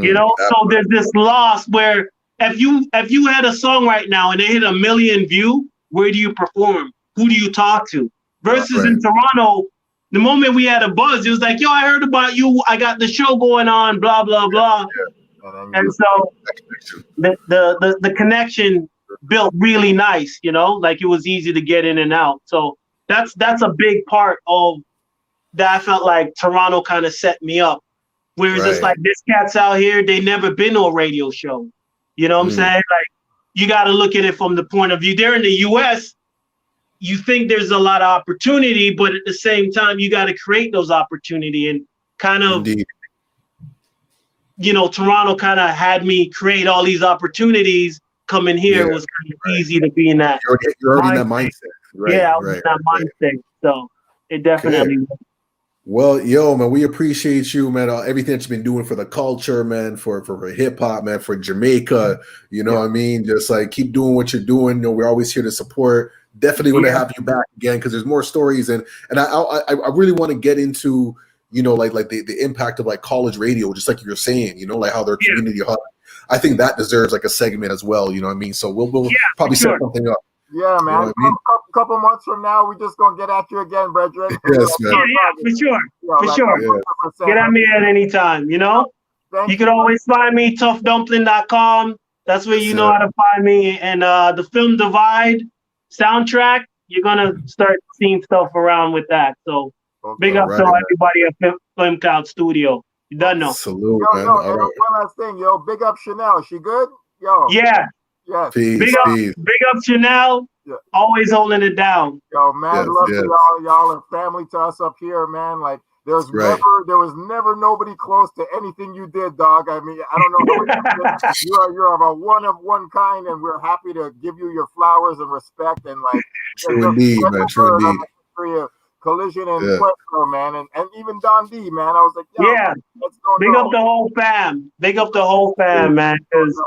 you know? So there's this loss where if you had a song right now and they hit 1 million view, where do you perform? Who do you talk to? Versus in Toronto, the moment we had a buzz, it was like, yo, I heard about you. I got the show going on, blah, blah, blah. And so the connection built really nice, you know, like it was easy to get in and out. So that's a big part of that. I felt like Toronto kind of set me up. Whereas it's like this cat's out here, they never been on a radio show. You know what I'm saying? Like you got to look at it from the point of view. They're in the US. You think there's a lot of opportunity, but at the same time, you got to create those opportunity and kind of. Indeed. You know, Toronto kind of had me create all these opportunities. Coming here was kind of easy to be in that. You're already in that mindset. Right, I was in that mindset. So it definitely. Okay. Well, yo, man, we appreciate you, man. Everything that you've been doing for the culture, man, for hip hop, man, for Jamaica. You know what I mean? Just like keep doing what you're doing. You know, we're always here to support. Definitely want to have you back again because there's more stories, and I really want to get into. You know, like the impact of like college radio, just like you're saying, you know, like how their community hub. I think that deserves like a segment as well. You know what I mean? So we'll probably set something up. Yeah, man. You know I mean? Couple months from now, we're just gonna get at you again, brethren. Yes, man. For sure. Get at me at any time. You know, you can always find me toughdumpling.com. That's where you know how to find me. And the Film Divide soundtrack, you're gonna start seeing stuff around with that. So. Big up to everybody at Film Cloud Studio. You done know. Salute, man. One last thing, yo. Big up Chanel. She good? Yo. Yeah. Peace, big up Chanel. Yeah. Always holding it down. Yo, man, love to y'all. Y'all are family to us up here, man. Like there was never nobody close to anything you did, dog. I mean, I don't know. You're of a one of one kind, and we're happy to give you your flowers and respect and like. True indeed, man. True indeed. Collision and Puerto, man, and even Don D, man. I was like, big up the whole fam. Big up the whole fam, man. Because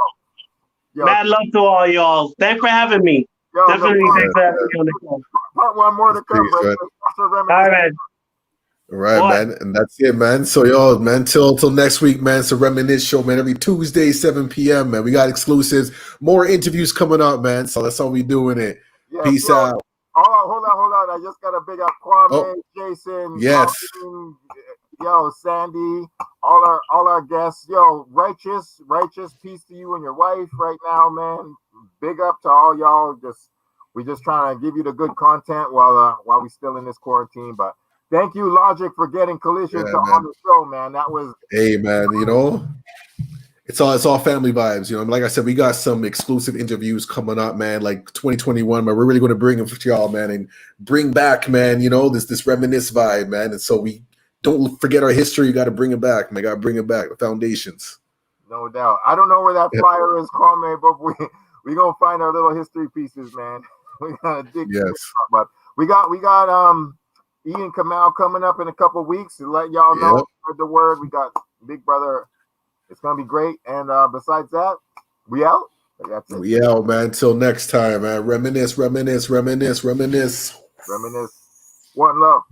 mad love to all y'all. Thanks for having me. Definitely thanks for having me on the show. Part one more to come, bro. All right, man. And that's it, man. So yo, man, till next week, man. It's a Reminisce Show, man. Every Tuesday, 7 p.m., man. We got exclusives, more interviews coming up, man. So that's how we doing it. Peace out. Hold on. I just got a big up Kwame, Jason, Martin, yo, Sandy, all our guests. Yo, righteous peace to you and your wife right now, man. Big up to all y'all. We just trying to give you the good content while we still in this quarantine. But thank you, Logik, for getting Collision on the show, man. That was man, you know. It's all family vibes, you know. Like I said, we got some exclusive interviews coming up, man. Like 2021, man. We're really going to bring them for y'all, man, and bring back, man. You know, this reminisce vibe, man. And so we don't forget our history. You got to bring it back, man. Got to bring it back. The foundations. No doubt. I don't know where that flyer is, Kwame, but we gonna find our little history pieces, man. We gotta dig. Yes. But we got Ian Kamal coming up in a couple weeks to let y'all know. Spread the word. We got Big Brother. It's gonna be great. And besides that, we out. That's it. We out, man. Till next time, man. Reminisce. One love.